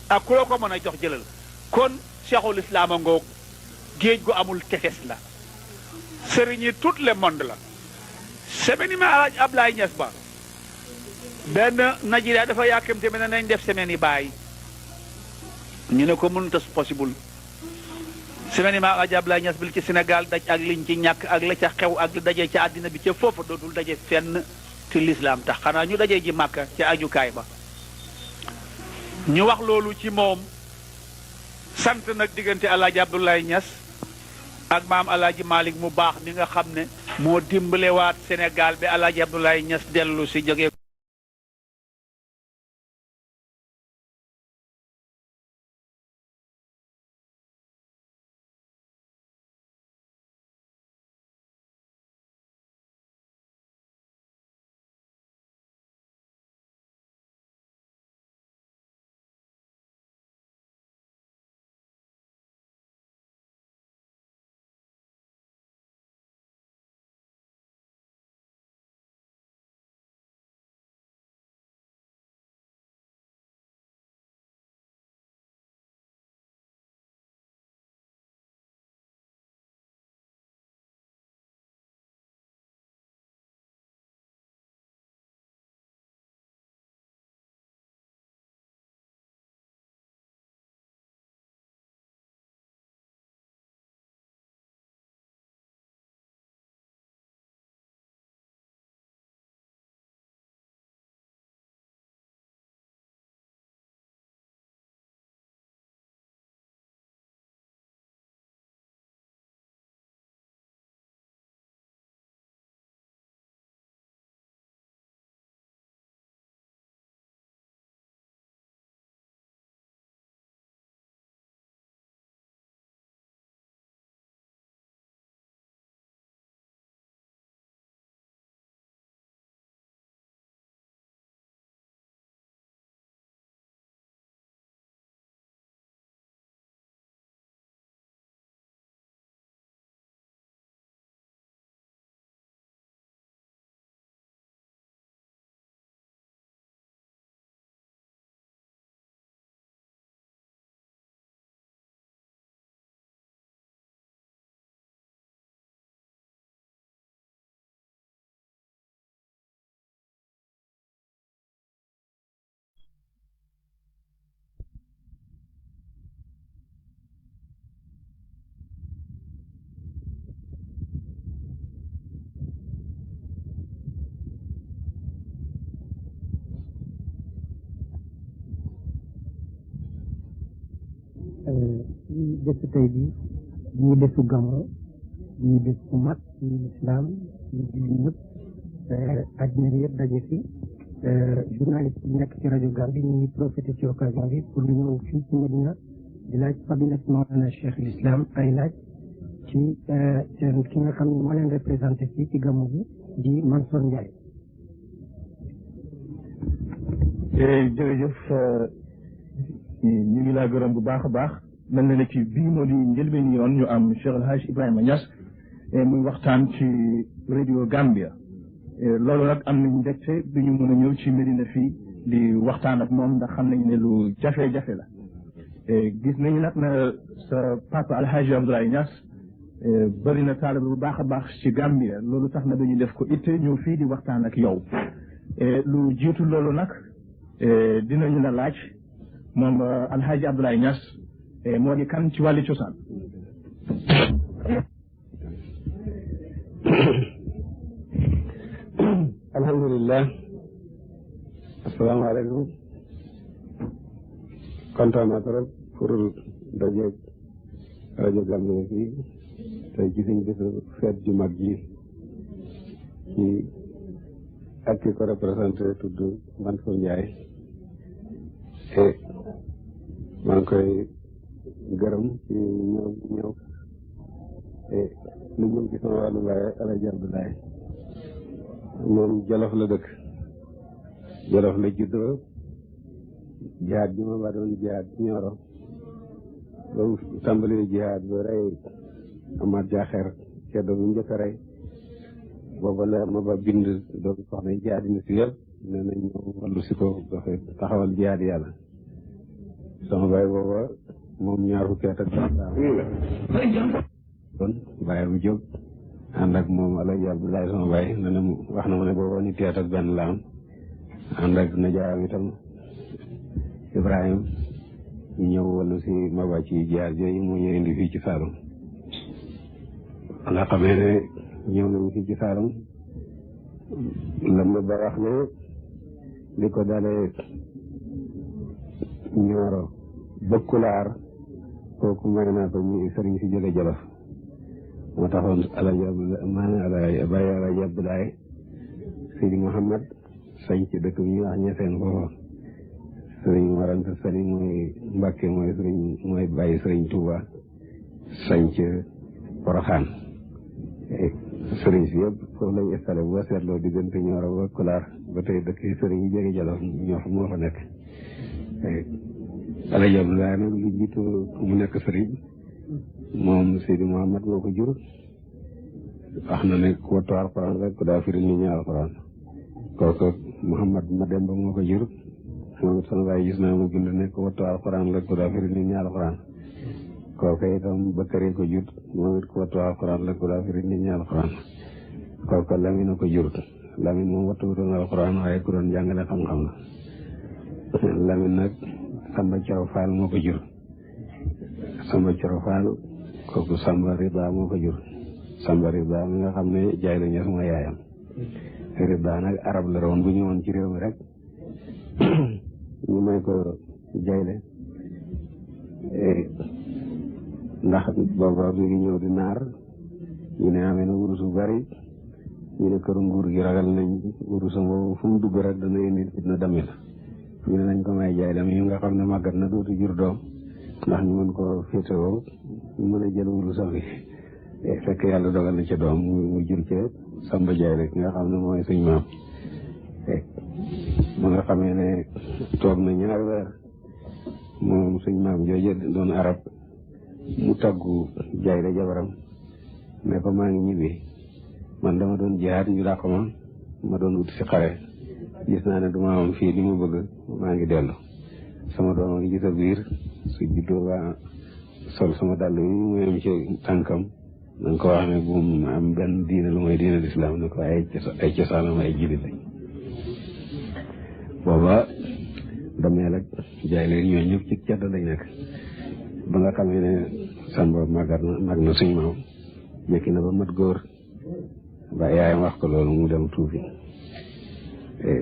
ak ku la ko mën a jox jëlal kon Cheikhul Islam a ngoog géej gu amul tefes la sëriñ yi tout le monde la semaine yi ma Alaaji Ablaye Niass ba benn Nigeria dafa yàkkamte me ne nañ def semaine yi Baye ñu ne ko mënut a possible semaine yi ma Alaaji Ablaye Niass bil ci Sénégal daj ak liñ ci ñàkk ak la ca xew ak lu daje ca àddina bi ca foofa dootul daje fenn ci lislaam tax xanaa ñu daje ji Màkka ca ajukaay ba ñu wax loolu ci moom sant nag diggante Alaaji Abdoulaye Niass ak maam Alaaji Malick mu baax mi nga xam ne moo dimbalewaat Sénégal bi Alaaji Abdoulaye Niass dellu si jóge ci bésu tey bi ñuy bésu gàmmu ñuy bés bu mag ci lislaam ñu julli ñëpp àddina bi yëpp daje fi journaliste yi nekk ci rajo Gambie ñu ngi profité ci occasion bi pour ñu ñëw fii ci Medina di laaj fadilat Mawlana Cheikh l'Islam ay laaj ci seen ki nga xam ne moo leen représenté fii ci gàmmu bi di Mansour Ndiaye. jërëjëf ñu ngi laa gërëm bu baax a baax mel na ne ci bii moo di njëlbeen yoon ñu am Cheikh El Hadj Ibrahima Niass muy waxtaan ci radio Gambia loolu nag am nañu mbégte bi ñu mën a ñëw ci Medina fii di waxtaan ak moom ndax xam nañu ne lu jafe-jafe la gis nañu nag na sa papa El Hadj Abdoulaye Niass bëri na taalibe bu baax a baax ci Gambia loolu tax na dañu def ko itte ñëw fii di waxtaan ak yow lu jiitu loolu nag dinañu la laaj moom El Hadj Abdoulaye Niass moo di kan ci wàllu cosaan. alhamdulilah asalaamaaleykum kontaan naa trop pour dajeeg rajo Gambia fii tey ci suñ bésu feet ju mag ji ci ak ki ko représenté tudd Mansour Ndiaye et maa ngi koy gërëm ci ñëw et lu jëm ci sama wàllu baay Alaaji Abdoulaye moom Jolof la dëkk Jolof la juddoo jihaad bi ma ba doon jihaad Ñooro ba mu tàmbali jihaad ba rey Amaat Jaaxeer ceddo bi njëkk a rey booba la ma ba bind doon wax ne jihaad yi si yëpp nee nañ ñëw wallu si ko dafay taxawal jihaad yàlla sama baay booba moom ñaar fukki at ak kon bàyyam jóg ànd ak moom Alaaji Abdoulaye sama baay ne na wax na ma ne booba ni teet ak benn la am ànd ak najaayam itam Ibrahima ñu ñëw wallu si maba ci jihaad yooyu moo ñu indi fii ci Saalum nga xamee ne ñëw nañu fii ci Saalum la ma ba wax ne li ko dalee Ñooro Bëkkulaar kooku may naa ko ñu sëriñ si jóge Jolof moo taxoon Alaaji Abdoulaye Seydi Mouhamad sañ ci dëkk bi ñuy wax Ñaseen foofa sëriñ Maranta Sali mooy Mbàkke mooy bàyyi sëriñ Touba sañ ci Poroxaan sëriñ si yëpp foofu lañu installé bu ba seetloo diggante Ñooro ba Kulaar ba tey dëkk yi sëriñ yi jóge Jolof moo fa nekk Alaaji Abdoulaye nag lu jiitu mu nekk sëriñ moom Seydi Mouhamad moo ko jur wax na ne ku wattu alxuraan rek ku daa firi nit ñi alxuraan kooku Mouhamad Mademba moo ko jur moom it sama baay gis naa mu bind ne ku wattu alxuraan rek ku daa firi nit ñi alxuraan kooku itam Bakari ko jur moom it ku wattu alxuraan rek ku daa firi nit ñi alxuraan kooku Lamine ko jur Lamine moom wattu wutoon alxuraan waaye ku doon jàngale xam-xam la Lamine nag Samba Coro Fall moo ko jur Samba Coro Fall kooku Samba Rida moo ko jur Samba Rida mi nga xam ne jaay la ñes mooy yaayam Rida nag arab la woon bu ñëwoon ci réew mi rek ñu may ko jayle ndax booba mi ngi ñëw di naar ñu ne amee na wurus bu bari ñu ne këru nguur gi ragal nañ wurusam boobu fu mu dugg rek dana indi fitna damit ñu ne nañ ko may jayle mi nga xam ne màggat na dootu jur doom ndax ñu mën ko féetewoo ñu mën a jël wurusam bi fekk yàlla dogal na ca doom mu jur ca Samba Jaay rek nga xam ne mooy suñ maam ba nga xamee ne toog na ñaari weer moom suñ maam jooje doon arab mu taggu Jaay la jabaram ne ko maa ngi ñibbi man dama doon jihaad ñu dàq ma doon ut si xare gis naa ne duma am fii li mu bëgg maa ngi dellu sama doom a ngi gis a biir su juddoo ba sol sama dàll yi muy am ci tànkam na nga ko wax ne bu mu am benn diine lu mooy diine lislaam ne ko ay cosaanam ay jullit lañ booba dameel ak jaay leen ñoo ñëpp ci cedd lañ nekk ba nga xamee ne Samba mag na suñ maam jekki na ba mat góor ba yaayam wax ko loolu mu dem tuufi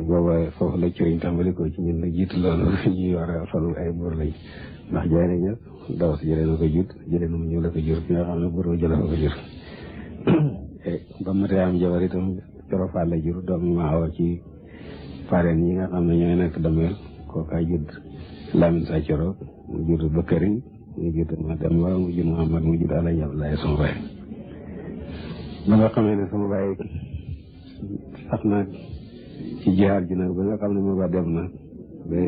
booba foofu la cëriñ tàmbali ko ci ñun la jiitu loolu ñuy war a falu ay buur lañ ndax jaay lañ ñëpp daw si jëlee na ko jut jëlee na mu ñëw la ko jur ki nga xam ne buur ba jëlee ko jur ba matee am jabar itam Coro Fall la jur doom yi ma awa ci pareen yi nga xam ne ñooy nekk dameel kookaa judd Lamine sa Coro mu judd Bakari mu judd Mademba mu judd Mouhamad mu judd Alaaji Abdoulaye sama baay ba nga xamee ne sama baay sax na ci jihaad ji nag ba nga xam ne ma ba dem na ba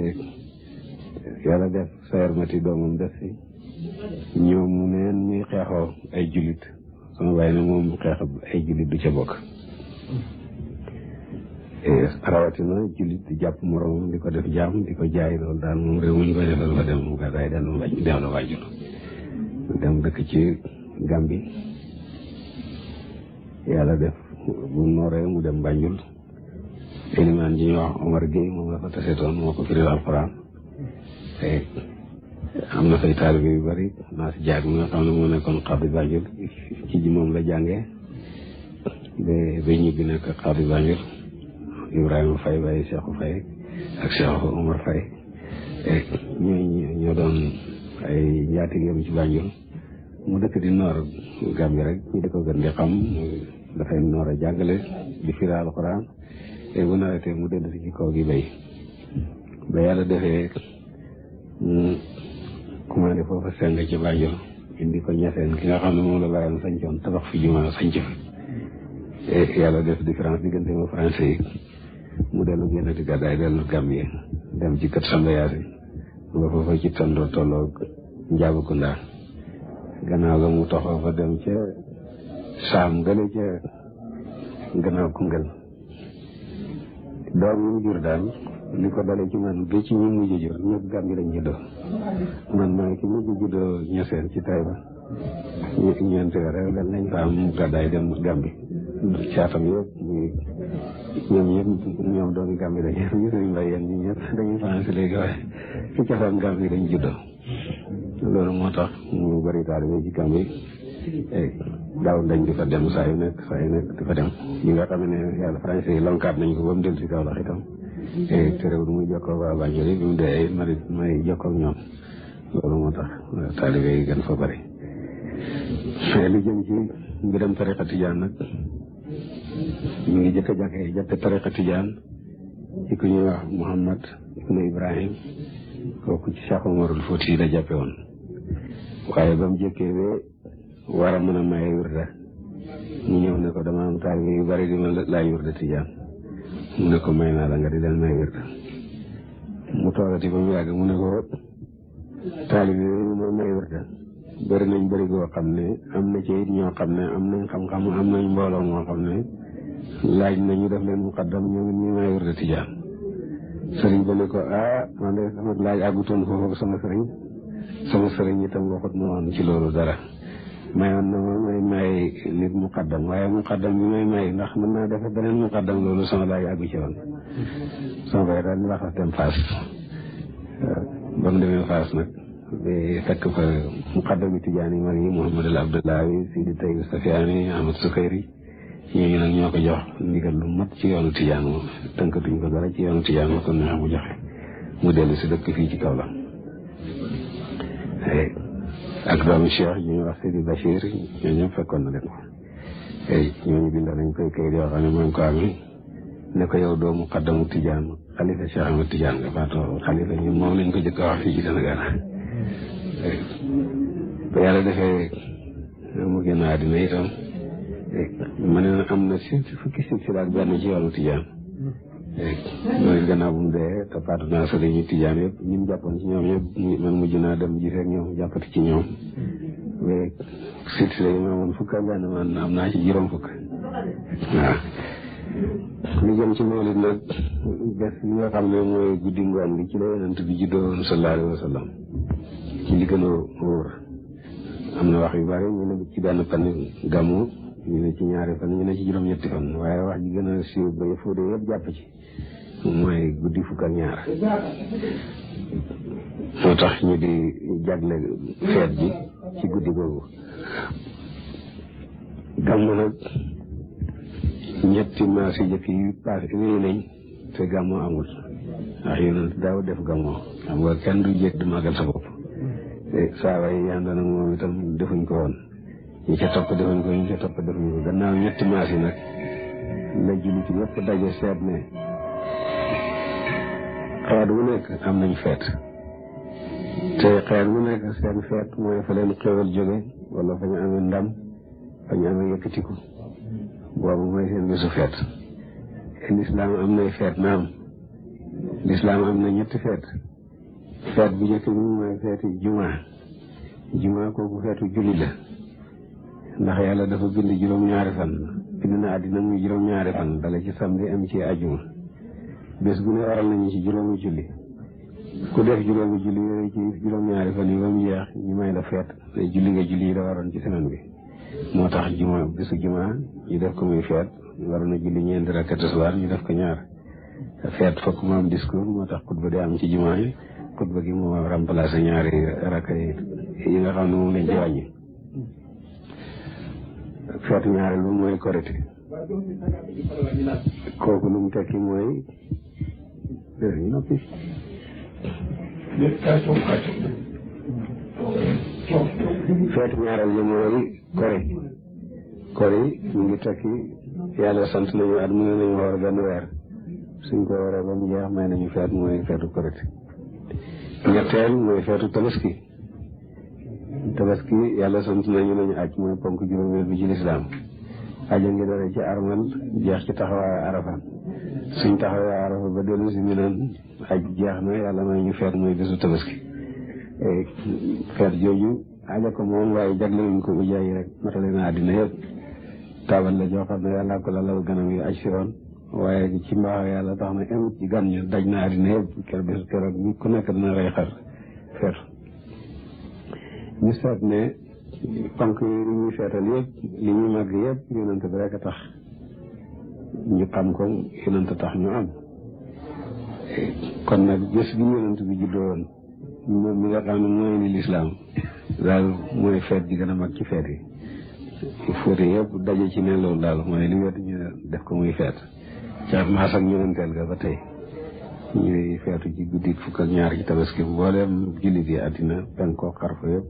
yàlla def Sayer Mati doomam def fi ñoom mu neen muy xeexoo ay jullit sama bàyyi ne moom xeex ay jullit du ca bokk rawatina jullit di jàpp moroomam di ko def jaam di ko jaay loolu daal moom réew mu ñu koy defal fa dem mu gàddaay dellu wàjjul dem dëkk ci Gàmbi yàlla def bu nooree mu dem Banjul élimaan ji ñuy wax Omar Gueye moom la fa taseetoon moo ko firil alxuraan te am na fay taalibe yu bari naa si jaag mi nga xam ne moo nekkoon xaadi Banjul ci ji moom la jàngee ba ñibbi nekk xaadi Banjul Ibrahima Faye Baye Cheikhou Faye ak Cheikh Omar Faye ñoo doon ay njaatigéem ci Banjul mu dëkk di noor Gàmbi rek ñu di ko gën di xam dafay noor a jàngale di firi alxuraan te bu nawetee mu dellu si ci kaw gi bay ba yàlla defee mu commandé foofa seng ci Banjul indi ko ñaseen ki nga xam ne moom la bàyyam sañcoon tabax fi jumaa sañc fi yàlla def différence diggante ma français yi mu dellu génn di gàddaay dellu Gambie dem ci kër Samba Yaasin nga foofa ci tondoo tolloog Njaabukunda gannaaw ga mu toxoo fa dem ca Saam gële ca gannaaw Koungheul doom yi mu jur daal li ko dalee ci man ba ci ñu mujj jur ñëpp Gàmbi lañ juddoo man maa ngi ci mujj juddoo ñeseen ci Taïba ñeenti weer rek lañ fa am gàddaay dem Gàmbi caatam yëpp ñoom doomi Gàmbi lañ ñu suñu mbay yéen ñi ñëpp dañuy français léegi waaye ci cosaan Gàmbi lañ juddoo loolu moo tax mu bari taalibe ci Gàmbi daaw dañ di fa dem saa yu nekk di fa dem ñi nga xam ne yàlla français yi lonkaat nañ ko ba mu dellu si kaw lax itam te réew muy jokkoo waa Banjul yi bi mu dee may jokkoo ak ñoom loolu moo tax taalibe yi gën fa bari li jëm ci mbiram tariqa tijaan nag ñu ngi jëkk a jàppe tariqa tijaan ci ku ñuy wax Muhammad ibnu Ibrahim kooku ci Cheikh Omarul Fouti la jàppe woon waaye ba mu jëkkee ba war a mën a maye wirda ñu ñëw ne ko dama am taalibe yu bari di ma laaj wirda tijaan mu ne ko may naa la nga di leen may wirda mu toogati ba mu yàgg mu ne ko taalibe yooyu ma may wirda bëri nañ bëri goo xam ne am na ci it ñoo xam ne am nañ xam-xam am nañ mbooloo moo xam ne laaj nañu def leen muqaddam ñoo ngi ñu may wirda tijaan sëriñ ba ne ko man de sama laaj àggutoon foofu sama sëriñ itam waxut ma woon ci loolu dara mayoon na ma may nit muqaddam waaye muqaddam bi may ndax mën naa defe beneen muqaddam loolu sama laaj àggu ci woon sama bay daal di waxas dem Faas ba mu demee Faas nag ba fekk fa muqaddami tijaan yi mag yi Muhammadul Abdullahi Sidi Tayyib Safiyaani Ahmad Sukayri ñooñu nag ñoo ko jox ndigal lu mat ci yoonu tijaan moom tënkatuñ ko dara ci yoonu tijaan ma kon neex mu joxe mu dellu si dëkk fii ci kaw la ak doomu Cheikh ñu ñuy wax Sidi Bachir ñoo ñëpp fekkoon na leen ñooñu bindal nañ koy kayit yoo xam ne moo ngi ko amee ne ko yow doomu xaddamu tijaan xalifa Cheikh Ahmed Tijaan nga faatoo xalifa ñun moom lañ ko jëkk a wax fii ci Sénégal ba yàlla defee mu génn àddina itam ma ne am na fukki silsila ak benn ci yoonu tijaan loolu gannaaw bu mu dee te faatu naa sëriñu tijaan yëpp ñun jàppoon ci ñoom yëpp man mujj naa dem gisee ak ñoom jàppati ci ñoom mais silsila yi ma amoon fukk ak benn man am naa ci juróom fukk waaw li jëm ci mawlid nag bés li nga xam ne mooy guddi ngoon gi ci la yonent bi juddoo sallallahu alayhi wa sallam ci li gën a wóor am na wax yu bari ñu ne ci benn fan gàmmu ñu ne ci ñaari fan ñu ne ci juróom-ñetti fan waaye wax ji gën a siiw ba fóode yëpp jàpp ci mooy guddi fukk ak ñaar moo tax ñu di jagle feet bi ci guddi googu gàmmu nag ñetti maas yi jëkk yi paase wéy nañ te gàmmu amul ndax yonent daaw def gàmmu xam nga kenn du jéeg di màggal sa bopp saaba yi àndoon ak moom itam defuñ ko woon ñi ca topp defuñ ko ñi ca topp defuñ ko gannaaw ñetti maas yi nag la jullit yëpp daje seet ne xeet wu nekk am nañ feet te xeet wu nekk seen feet mooy fa leen xéwal jóge wala fa ñu amee ndam fa ñu amee yëkkatiku boobu mooy seen bisu feet lislaam am nay feet naam lislaam am na ñetti feet feet bu njëkk bi mooy feeti juma kooku feetu julli la ndax yàlla dafa bind juróom-ñaari fan bind na àddina muy juróom-ñaari fan dala ci samedi am ci ajuma bés bu ne waral nañu ci juróomi julli ku def juróomi julli yooyu ci juróom-ñaari fan yi ba mu jeex ñu may la feet julli nga julli yi la waroon ci semaine bi moo tax bésu juma ñu def ko muy feet waroon na julli ñeenti rakka tisbaar ñu def ko ñaar feet fokk mu am discours moo tax xutba di am ci juma yi xutba gi moo remplacé ñaari rakka yi nga xam ne moom lañ ci wàññi feetu ñaareel ba mooy korite kooku lu mu tekki mooy ñu noppi feetu ñaareel bi mooy kori mu ngi tekki yàlla sant nañu at mu ne nañu war benn weer suñ ko waree ba mu jeex may nañu feet mooy feetu korite ñetteel mooy feetu tabaski yàlla sant nañu nañu aj mooy ponk juróomeel bi ci lislaam aja ngi dara ci armal jeex ci taxawaayu arafa suñ taxawaayu arafa ba dellu si mi naan aj jeex na yàlla may ñu feet mooy bésu tabaski feet jooju aja ko moom waaye jaglewuñ ko ujaay yi rek matale na àddina yëpp taabal la joo xam ne yàlla ko lalal ganam yu aj si woon waaye ci mbaax yàlla tax na emut ci gan ña daj na àddina yëpp bésu keroog bi ku nekk dina rey xar feet ñu seet ne ponk yi ñuy feetal yëpp li ñuy màgg yëpp yonent bi rek a tax ñu xam ko yonent tax ñu am kon nag bés bi yonent bi juddoo woon moom mi nga xam ne mooy ni lislaam daal mooy feet ji gën a mag ci feet yi fóote yëpp daje ci ne loolu daal mooy li wet ñu def ko muy feet ca maas ak ñëwanteel ga ba tey ñuy feetu ci guddi fukk ak ñaar ci tabaski mbooleem jullit yi àddina penkoo xarfa yëpp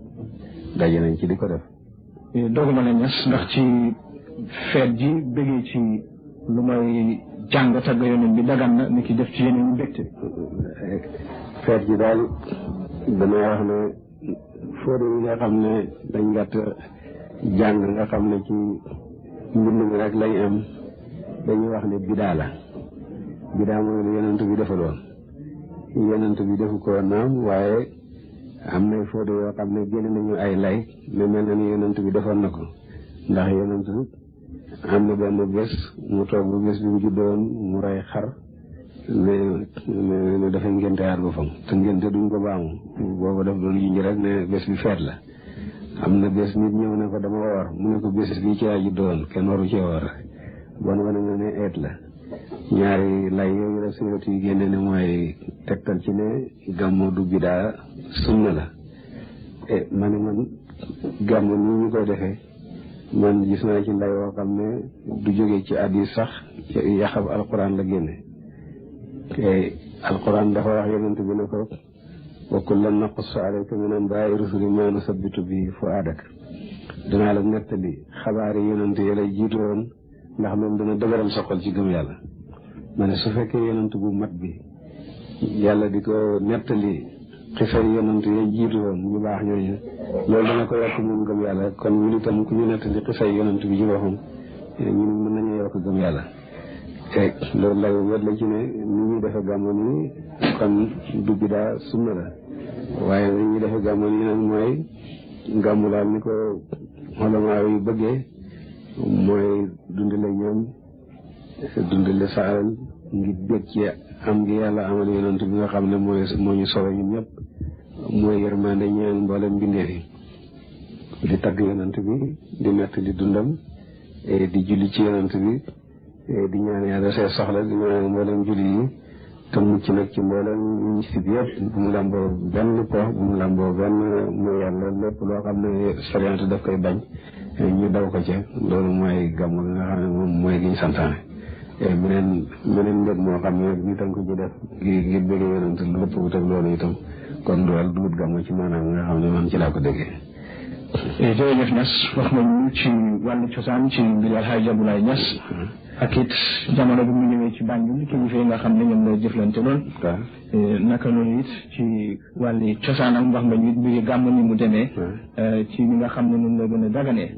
daje nañ ci di ko def dooguma la ñes ndax ci feet ji bëggee ci lu may jàng tagg yonent bi dagan na ni ki def ci yeneen ñu mbégte feet ji daal damay wax ne fóode yi nga xam ne dañ gàtt jàng nga xam ne ci mbind mi rek lañ am dañuy wax ne bidaa la bidaa mooy lu yonent bi defaloon yonent bi defu ko naam waaye am na fóode yoo xam ne génn nañu ay lay ne mel na ni yonent bi defoon na ko ndax yonent am na benn bés mu toog bu bés bi mu juddoon mu rey xar ne dafay ngénte aar ba fam te ngénte duñ ko baamu booba daf doon junj rek ne bés bi feet la am na bés nit ñëw ne ko dama woor mu ne ko bés bi ci laa juddoon kenn waru cee woor bon wane nga ne eet la ñaari lay yooyu la suuratu yi génne ne mooy tegtal ci ne gàmmu du bidaa sunna la ma ne man gàmmu nii ñu koy defee man gis naa ci lay woo xam ne du jóge ci hadiis sax ci yaxab alquran la génne alquran dafa wax yonent bi ne ko wa kullan naqussu alayka min anbaa'i rusuli maa nusabbitu bihi fu'aadak danaa la nettali xabaari yonent yi lay jiitu woon ndax moom dana dëgëral sa xol ci gëm yàlla ma ne su fekkee yonent bu mat bi yàlla di ko nettali xisar yonent yi jiitu woon ñu baax ñooñu loolu dana ko yokk moom gëm yàlla kon ñun itam ku ñu nettali xisar yonent bi ci boppam ñun mën nañu yokk gëm yàlla te loolu lay wet la ci ne ni ñuy defe gàmmu nii kon du bidaa sunna la waaye ni ñuy defe gàmmu nii nag mooy gàmmu daal ni ko xolamaa yu bëggee mooy dundale ñoom dundale sa alal ngir bég ci am gi yàlla amal yonent bi nga xam ne moo ñu solo ñun ñëpp mooy yërmande ñeel mboolem mbindeef yi di tagg yonent bi di nett di dundam di julli ci yonent bi di ñaan yàlla see soxla di ñaan mboolem julli yi te mucc nag ci mboolem ñu sib yëpp bu mu lamboo benn po bu mu lamboo benn mooy yàlla lépp loo xam ne soriante daf koy bañ ñu daw ko ca loolu mooy gàmmu gi nga xam ne moom mooy giñ santaane meneen mbég moo xam ne ñu tam ko ci def ngir bëgg yonent lu ëpp wut ak loolu itam kon dool dugut gàmmu ci maanaam nga xam ne man ci laa ko déggee jërëjëf Niass wax nga ñu ci wàllu cosaan ci mbir Alxaaji Abdoulaye Niass ak it jamono bi mu ñëwee ci Banjul kilifa yi nga xam ne ñoom la jëflante lool naka noonu it ci wàllu cosaanam wax nga ñu it mbiri gàmm ni mu demee ci ñi nga xam ne noonu la gën a daganee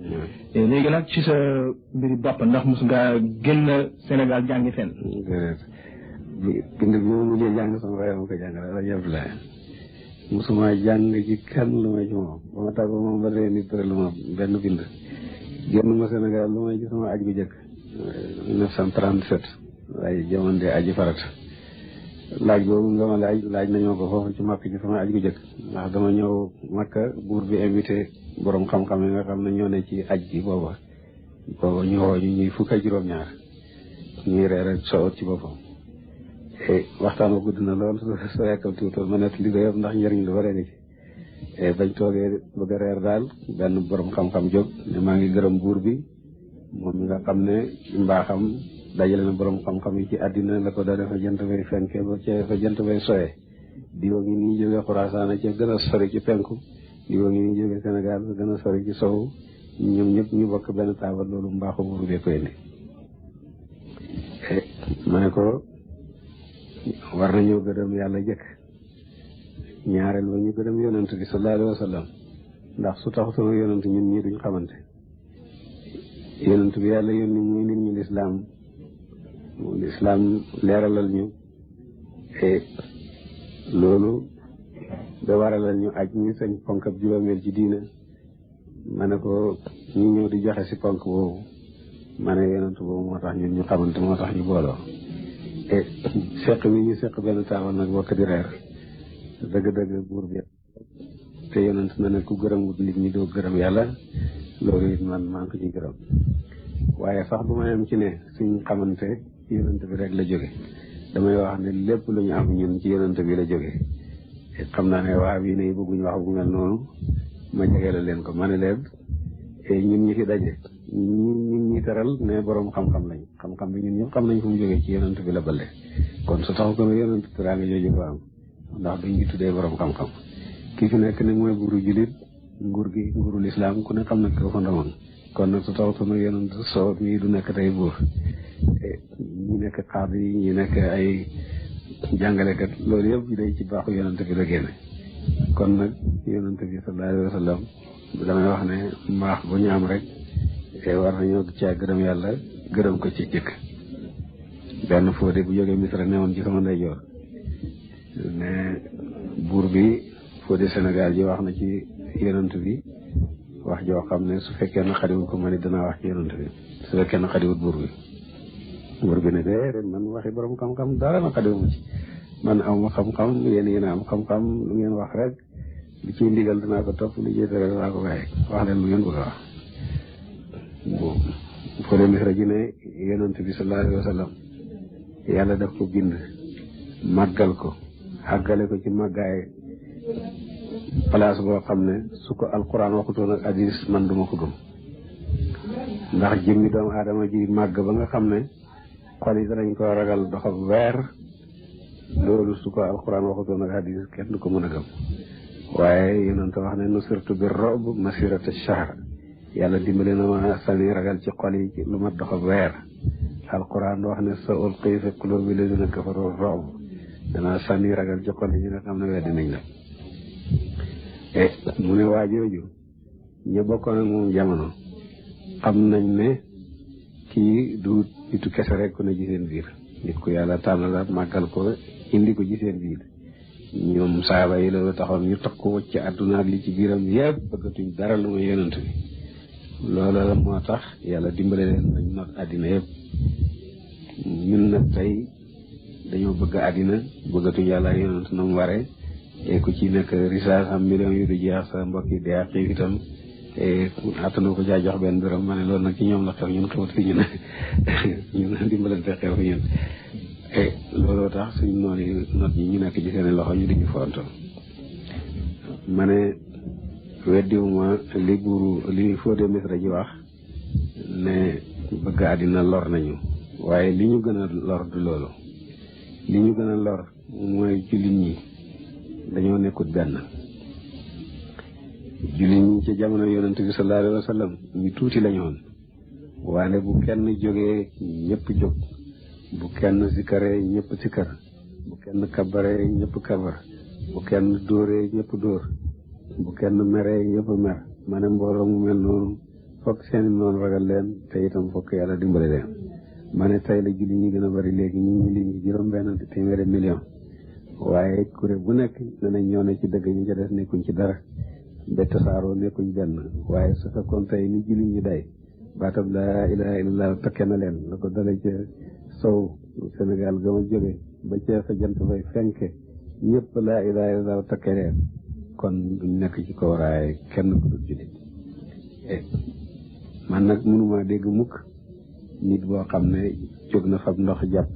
léegi nag ci sa mbiri bopp ndax mos nga génn Sénégal jàngi fenn bind bi mu mujjee jàng sama waaye ma ko jàngal Alxaaji Abdoulaye musuma jàng ci kenn lu may ci moom ba ma tàggoo moom ba léegi nit lu ma benn bind génn ma Sénégal lu may ci sama aj gu jëkk 1937 waaye jamono de aji farata laaj boobu nga ma laaj nañoo ko foofu ci Makka ci sama aj gu jëkk ndax dama ñëw Makka buur bi invité borom xam-xam yi nga xam ne ñoo ne ci aj gi booba ñëwoo ñu ñuy fukk ak juróom-ñaar ñuy reer ak sowot ci boppam waxtaan wa gudd na lool soo yekkal tuutal ma nekk li ko yëpp ndax njëriñ lu bare ni ci bañ toogee bëgg a reer daal benn borom xam-xam jóg ne maa ngi gërëm buur bi moom mi nga xam ne mbaaxam dajale na borom xam-xam yi ci àddina la ko dale fa jant bay fenke ba ca fa jant bay soye diwa ngi nii jóge Xuraasaan ca gën a sori ci penku diwa ngi nii jóge Sénégal fa gën a sori ci sow ñoom ñëpp ñu bokk benn taabal loolu mbaaxu buur bee ko indi ma ne ko war nañoo gërëm yàlla jëkk ñaareel ba ñu gërëm yonent bi sallallahu alayhi wa sallam ndax su taxutoon yonent ñun ñii duñ xamante yonent bi yàlla yónni muy nit ñu lislaam leeralal ñu loolu da waralal ñu aj ñu sañ ponk ab juróomeel ci diina ma ne ko ñu ñëw di joxe si ponk boobu ma ne yonent boobu moo tax ñun ñu xamante moo tax ñu booloo seq mi ñu seq benn taabal nag bokk di reer dëgg-dëgg buur bi te yonent na ne ku gërëm wut nit ñi doo gërëm yàlla loolu it man maa ngi ko ciy gërëm waaye sax bu ma yem ci ne suñ xamante ci yonent bi rek la jóge damay wax ne lépp lu ñu am ñun ci yonent bi la jóge xam naa ne waa bii ne bëgguñu wax bu mel noonu ma jegele leen ko ma ne leen ñun ñi fi daje ñun ñi teral ne borom xam-xam lañ xam-xam bi ñun ñëpp xam nañ fu mu jógee ci yonent bi la balle kon su taxu ko ne yonent teraanga jooju ko am ndax duñ ngi tuddee borom xam-xam kii fi nekk ne mooy buuru julit nguur gi nguurul islam ku ne xam na ko fa ndamoon kon nag su taxu ko ne yonent soo mii du nekk tey buur ñi nekk xaad yi ñi nekk ay jàngalekat loolu yëpp day ci baaxu yonent bi la génne kon nag yonent bi sallallahu alayhi wa sallam damay wax ne mbaax bu ñu am rek war nañoo caa gërëm yàlla gërëm ko ci jëkk benn fóode bu jógee Misra newoon ci sama ndeyjoor ne buur bi fóode Sénégal ji wax na ci yonent bi wax joo xam ne su fekkee na xadiwut ko man it danaa wax ci yonent bi su fekkee na xadiwut buur bi ne déedéet man waxi borom xam-xam dara na xadiwuma ci man am xam-xam yéen a am xam-xam lu ngeen wax rek li ciy ndigal dinaa ko topp li ciy tere dinaa ko bàyyi wax leen lu ngeen bëgg a wax fóode Misra ji ne yonent bi sallallahu alayhi wa sallam yàlla daf ko bind màggal ko àggale ko ci màggaay place boo xam ne su ko alquran waxutoon ak hadis man duma ko gëm ndax jëmmi doomu aadama ji màgg ba nga xam ne xol yi danañ ko ragal doxab weer loolu su ko alquran waxutoon ak hadis kenn du ko mën a gëm waaye yonent wax ne nusirtu bir rob masirata shahr yàlla dimbali na ma sani ragal ci xol yi ci lu mat doxab weer alquran wax ne sa ulqi fi qulubi lazina kafaru rob danaa sànni ragal ci xol yi nga xam ne weddi nañ la mu ne waa jooju ñu bokkoon ak moom jamono xam nañ ne kii du nitu kese rek ku ne ci seen biir nit ku yàlla tànnalaat màggal ko indi ko ci seen biir ñoom saaba yi loolu taxoon ñu takk ko ci àdduna ak li ci biiram yëpp bëggatuñ dara lu muy yonent bi loolu la moo tax yàlla dimbale leen nañ not àddina yëpp ñun nag tey dañoo bëgg àddina bëggatuñ yàlla yonent na mu waree te ku ci nekk risaas am millions yu du jeex sa mbokk yi dee xiif itam attanu ko caa jox benn dërëm ma ne loolu nag ci ñoom la xew ñun xewut fi ñun dimbalante xew fi ñun looloo tax suñ noonu not ñi ñu nekk ci seen loxo ñu diñu fonto ma ne weddiwuma li buuru li Fodé Misra ji wax ne bëgg àddina lor nañu waaye li ñu gën a lor du loolu li ñu gën a lor mooy jullit ñi dañoo nekkut benn jullit ñi ci jamono yonent bi sallallahu alayhi wa sallam ñu tuuti lañu woon waane bu kenn jógee ñëpp jóg bu kenn sikkaree ñëpp sikkar bu kenn kabaree ñëpp kabar bu kenn dóoree ñëpp dóor bu kenn meree ñëpp mer ma ne mbooloo mu mel noonu fokk seeni noonu ragal leen te itam fokk yàlla dimbale leen ma ne tey la jullit ñi gën a bari léegi ñu ngi lim ci juróom benn téeméeri million waaye kuréel bu nekk danañ ñoo ne ci dëgg ñu ca des nekkuñ ci dara ba tasaaroo nekkuñ benn waaye su fekkoon tey ni jullit ñi day baatab laa ilaha illallah takke na leen la ko dale ca sow Sénégal ga ma jóge ba ca fa jant fay fenke ñëpp laa ilaha illallah takke leen kon duñ nekk ci kaw raay kenn ku dul jullit man nag mënuma dégg mukk nit boo xam ne jóg na fab ndox jàpp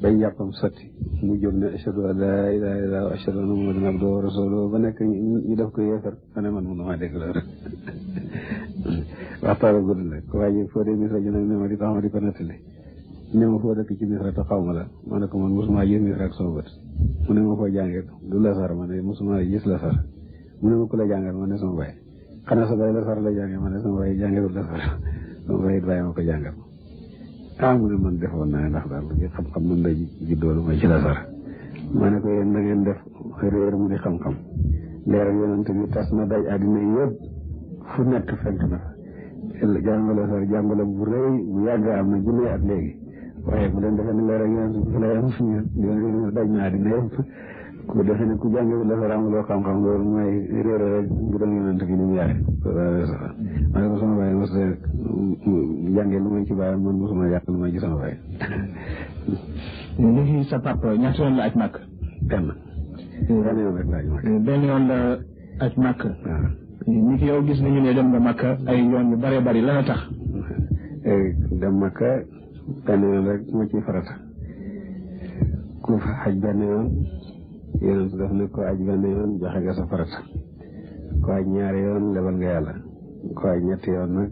bañ jàppam sotti mu jóg ne ashhadu an laa ilaaha illallaah wa ashhadu anna muhammadan abduhu wa rasuluhu ba nekk ñu def ko yéefar ma ne man mënuma dégg loolu waxtaan gudd la ko waaye foo dee misra ji nag ne ma di tax ma di ko nettali ne ma foo dëkk ci misra te xaw ma la ma ne ko man mosuma gis misra ak sama bët mu ne ma foo jàngee du lasar ma ne mosuma gis lasar mu ne ma ku la jàngal ma ne sama baay xanaa sa baay lasar la jàngee ma ne sama baay jàngee lasar sama baay it bàyyi ma ko jàngal mu ne man defoon naa ndax daal li xam-xam mën la juddoo lu may ci lasar ma ne ko yéen da ngeen def réer mu di xam-xam leer ak yonent bi tas na daj àddina yëpp fu nekk fekk na fa jàngu lasar jàngu la bu rëy bu yàgg am na junne at léegi waaye bu leen defee ne leer ak yonent bi la yam suñu daj na àddina yëpp ku defee ne ku jàngi lasar amuloo xam-xam loolu mooy réer rek bu doon yonent bi ni mu yaay ma ne ko sama baay mos jàngee lu may ci baayam man mosuma yàq lu may ci sama baay. léegi sa papa ñaata yoon la aj màkk. benn yoon rek la aj màkk. benn yoon la aj màkk. waaw ni ki yow gis nañu ne dem nga màkk ay yoon yu bëree bëri lan a tax. dem màkk benn yoon rek moo ciy farata ku fa aj benn yoon yéen def ne ko aj benn yoon joxe nga sa farata ko aj ñaari yoon lebal nga yàlla ko aj ñetti yoon nag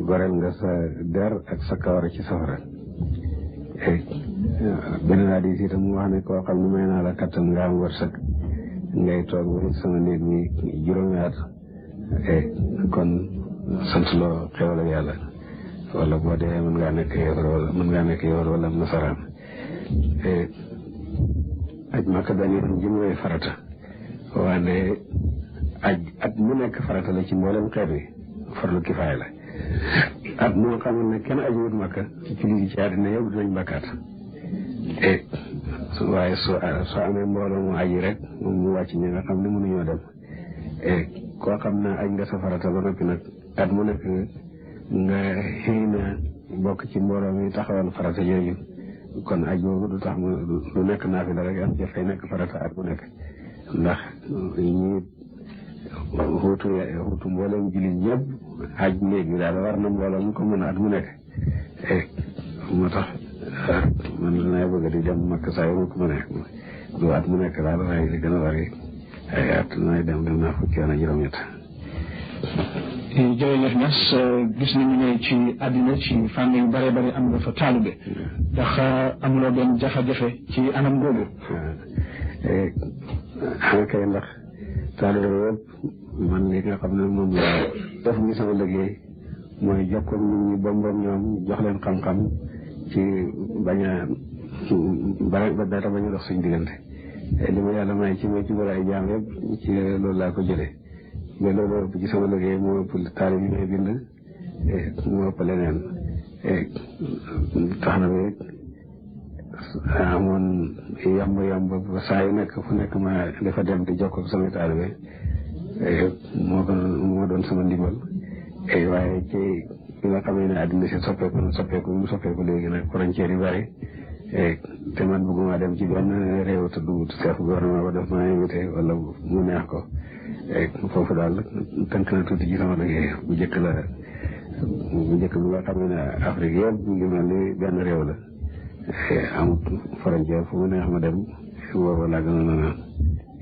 goreel nga sa der ak sa kawar ci safara beneen hadiis itam mu wax ne koo xam ne may naa la kattan nga am wërsëg ngay toog ba sama néeg mi juróomi at kon sant loo xewal ak yàlla wala boo dee mën ngaa nekk yowar wala nasaraan aj Makka benn yoon ji mooy farata waane aj at mu nekk farata la ci mboolem xeet wi farlu kifaaya la at moo xamal ne kenn ajuwut Makka ci ligi ci àddina yëpp dinañ bakkaat waaye soo amee mbooloo mu aji rek moom mu wàcc ñi nga xam ne mënuñoo dem koo xam ne aj nga sa farata ba noppi nag at mu nekk nga xëy na bokk ci mbooloo mi taxawal farata yooyu kon aj boobu du tax du nekk naafila rek am dafay nekk farata at mu nekk ndax ñi xuutu mboolem jullit ñëpp aj néeg bi daal war na mbooloo mu ko mën a at mu nekk moo tax man dinaa bëgg di dem Makka saa yu ma ko mënee du at mu nekk daal waaye li gën a bari ay at dinay dem naa fukki yoon ak juróom-ñett. jërëjëf Niass gis nañu ne ci àddina ci fànn yu bare bari am nga fa taalube ndax amuloo benn jafe-jafe ci anam googu. xanaa kay ndax taalube yëpp man li nga xam ne moom la def ni sama liggéey mooy jokkoog nit ñi bombam ñoom jox leen xam-xam ci bañ a ba dara bañ a dox suñ diggante li ma yàlla may ci bëri ay jaam yëpp ci loolu laa ko jëlee mais loolu ëpp ci sama liggéey moo ëpp taalib yi may bind moo ëpp leneen tax na bi amoon yamb ba saa yu nekk fu nekk ma dafa dem di jokk ak sama taalibe moo doon sama ndimbal waaye ci bi nga xamee ne àddina si soppeeku léegi nag frontière yu bari te man bëgguma dem ci benn réew te du chef gouvernement ba def ma invité wala mu neex ko foofu daal tënk na tuuti ci sama liggéey bu njëkk bi nga xamee ne Afrique yëpp mu ngi mel ni benn réew la amut frontière fu mu neex ma dem booba laa gën a mën a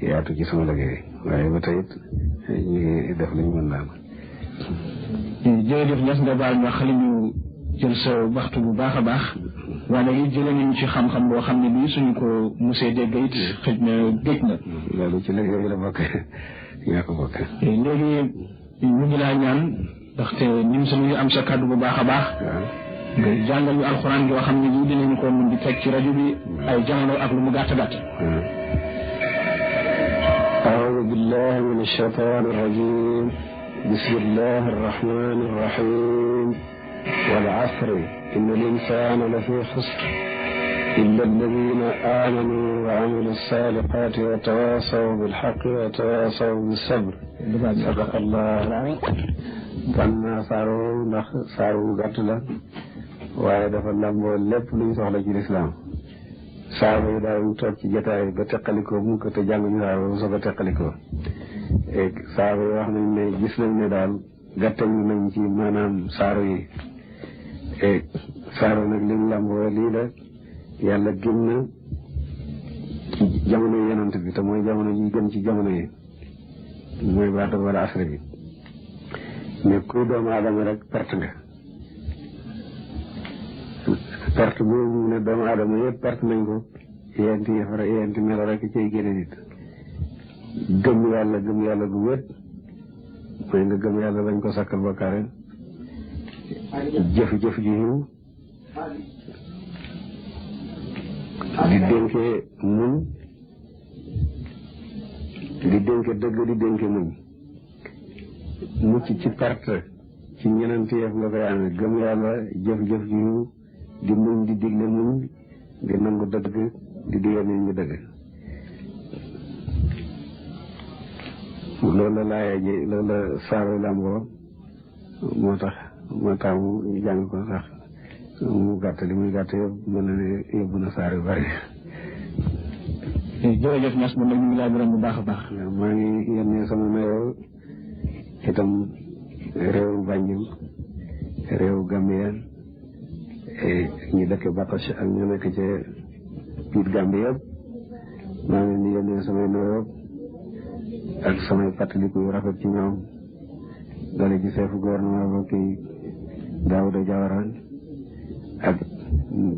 yaatu ci sama liggéey waaye ba tey it ñu ngi def li ñu mën daal. jërëjëf Niass nga baal ma xale ñu jël sa waxtu bu baax a baax waaye léegi jëlee nañu ci xam-xam boo xam ne bii suñu ko musee dégg it xëj na géej na. loolu ci liggéey la bokk yaa ko bokk. léegi ñu ngi laa ñaan ndaxte ñun suñu am sa kàddu bu baax a baax. nga jàngal ñu alxuraan yoo xam ne bii dinañu ko mën di teg ci rajo bi ay jamono ak lu mu gàtt gàtt. أعوذ بالله من الشيطان الرجيم بسم الله الرحمن الرحيم والعصر إن الإنسان لفي خسر إلا الذين آمنوا وعملوا الصالحات وتواصوا بالحق وتواصوا بالصبر صدق الله kon saaru ndax saaru gàtt la waaye dafa lamboo lépp luñ soxla ci lislaam saaba yi daal toog ci jotaay ba teqalikoo mu ko te jànguñu saaru soog a teqalikoo saaba yi wax nañ ne gis nañ ne daal gàttañu nañ ci maanaam saaru yi saaru nag lim lamboo lii la yàlla gën na ci jamono yonent bi te mooy jamono ji gën ci jamono yi mooy baata wala asra bi mais kuy doomu aadama rek perte nga perte boobu ne doomu aadama yëpp perte nañ ko yenti melo rek cay génne nit gëm yàlla gu wét mooy nga gëm yàlla bañ ko sakkal bokkaare jëf-jëf ji yiw di dénkee muñ di dénke dëgg di dénke muñ mucc ci perte ci ñeneen yëf nga koy amee gëm yàlla jëf-jëf ji yiw di muñ di digle muñ di nangu dëgg di digal nit ñi dëgg loolu la laaya ji loolu la saaru lamboo moo tax mu jàng ko sax mu gàtt li muy gàtt yëpp mën na ne yóbbu na saar yu bari jërëjëf Niass moom nag ñu ngi laa gërëm bu baax a baax maa ngi yónnee sama nuyoo itam réewu Banjul réewu Gambia ñi dëkk Batoche ak ñu nekk ci biir Gambie yëpp maa ngi leen di yónnee samay nuyoo ak samay fàttaliku yu rafet ci ñoom dale ci chef gouvernement ba kii Daouda Diawara ak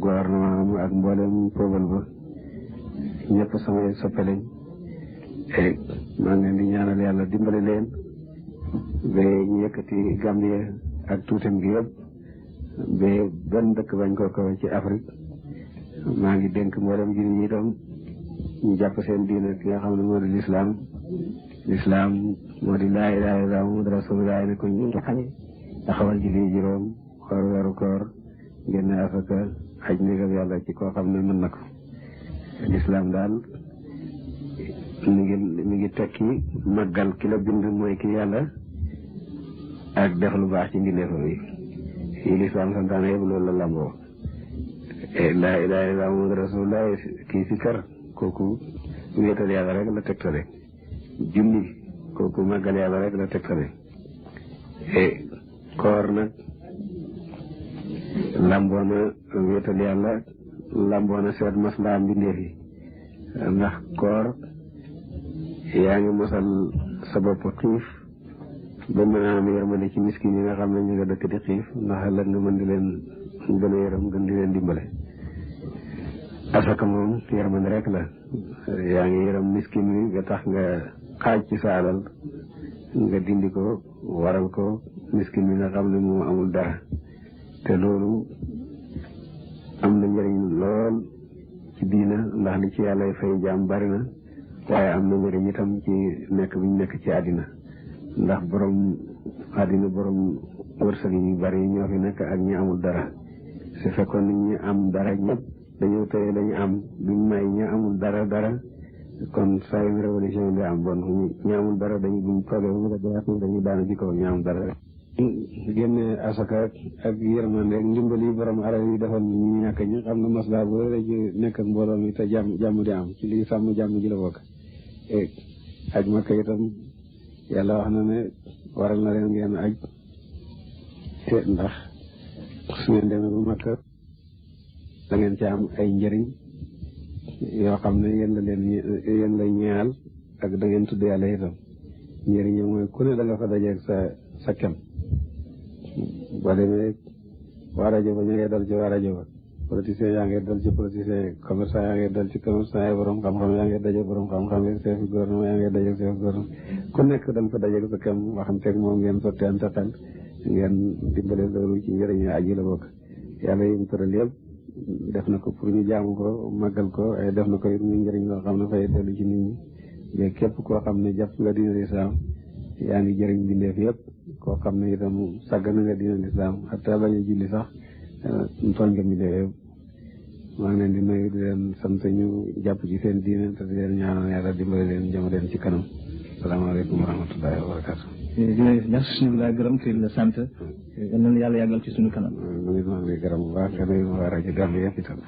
gouvernement ak mboolem peuple ba ñëpp samay soppe lañ maa ngi leen di ñaanal yàlla dimbali leen ba ñu yëkkati Gambie ak tuutam gi yëpp ba benn dëkk bañ ko kawe ci Afrique maa ngi dénk mboolem jullit ñi itam ñu jàpp seen diine ki nga xam ne moo di lislaam moo di laa ilaaha illallaah Muhammadu rasuulullaah ne ko ñu ngi xame taxawal julli juróom xoor weeru koor génne asaka aj ndigal yàlla ci koo xam ne mën na ko lislaam daal mi ngi tekki màggal ki la bind mooy ki yàlla ak def lu baax ci mbindeefam yi lislaam santaane yëpp loolu la lamboo laa ilaaha illallaah Muhammadu rasuulullaah kii si kër kooku wéetal yàlla rek la tegtale julli kooku màggal yàlla rek la tegtale koor nag lamboona wéetal yàlla lamboona seet maslaa mbindeef yi ndax koor yaa ngi mosal sa bopp xiif ba mën a am yërmande ci miskin yi nga xam ne ñu nga dëkk di xiif ndax ëllëg nga mën di leen gën a yërëm gën di leen dimbale asaka moom yërmande rek la yaa ngi yërëm miskin wi nga tax nga xaaj ci sa alal nga dindi ko waral ko miskin wi nga xam ne moom amul dara te loolu am na njëriñ lool ci diina ndax li ci yàlla fay jaam bari na waaye am na njëriñ itam ci nekk bi ñu nekk ci àddina ndax borom àddina borom wërsëg yi bari ñoo fi nekk ak ñi amul dara su fekkoon ni ñi am dara ñëpp dañoo tëye dañu am duñ may ñi amul dara kon saa yu révolution bi am bon ñi amul dara dañu buñ toogee bu mu dañu daanu ci kaw ñi amul dara génne asaka ak yërmande ak ndimbali borom alal yi defal ñu ñàkk ñi xam na maslaa bu rëy ci nekk ak mbooloo mi te jàmm di am ci lii sàmm jàmm ji la bokk aj Makka itam yàlla wax na ne waral na leen ngeen aj te ndax su ngeen demee bu Makka da ngeen ci am ay njëriñ yoo xam ne yéen lay ñeexal ak da ngeen tudd yàlla itam njëriñ yi mooy ku ne da nga fa dajeeg sa kem boo demee waa rajo ba ñu ngay dal ci waa rajo ba politicien yaa ngi dal ci politicien yi commerçant yaa ngi dal ci commerçant yi borom xam-xam yaa ngi daje borom xam-xam yi chef gouvernement yaa ngi daje chef gouvernement ku nekk da nga fa dajeeg sa kem waxanteeg moom ngeen sotteante xel ngeen dimbale loolu ci njëriñu aji la bokk yàlla yi mu tëral yëpp def na ko pour ñu jaamu ko màggal ko ay def na ko it muy njëriñ loo xam ne fay dellu ci nit ñi mais képp koo xam ne jàpp nga diine lislaam yaa ngi jëriñ bindeef yëpp koo xam ne itam sàgg na nga diine lislaam xataa bañ a julli sax tooñ nga bindeef yëpp maa ngi leen di nuyu di leen sant ñu jàpp ci seen diine te di leen ñaanal yàlla dimbali leen jëm leen ci kanam salaamaaleykum wa rahmatullahi wa barakatu. jërëjëf Niass ñu ngi laa gërëm te la sant yal na yàlla yàggal ci suñu kanam. maa ngi gërëm bu baax nga nuyu waa rajo Gambie yëpp itam.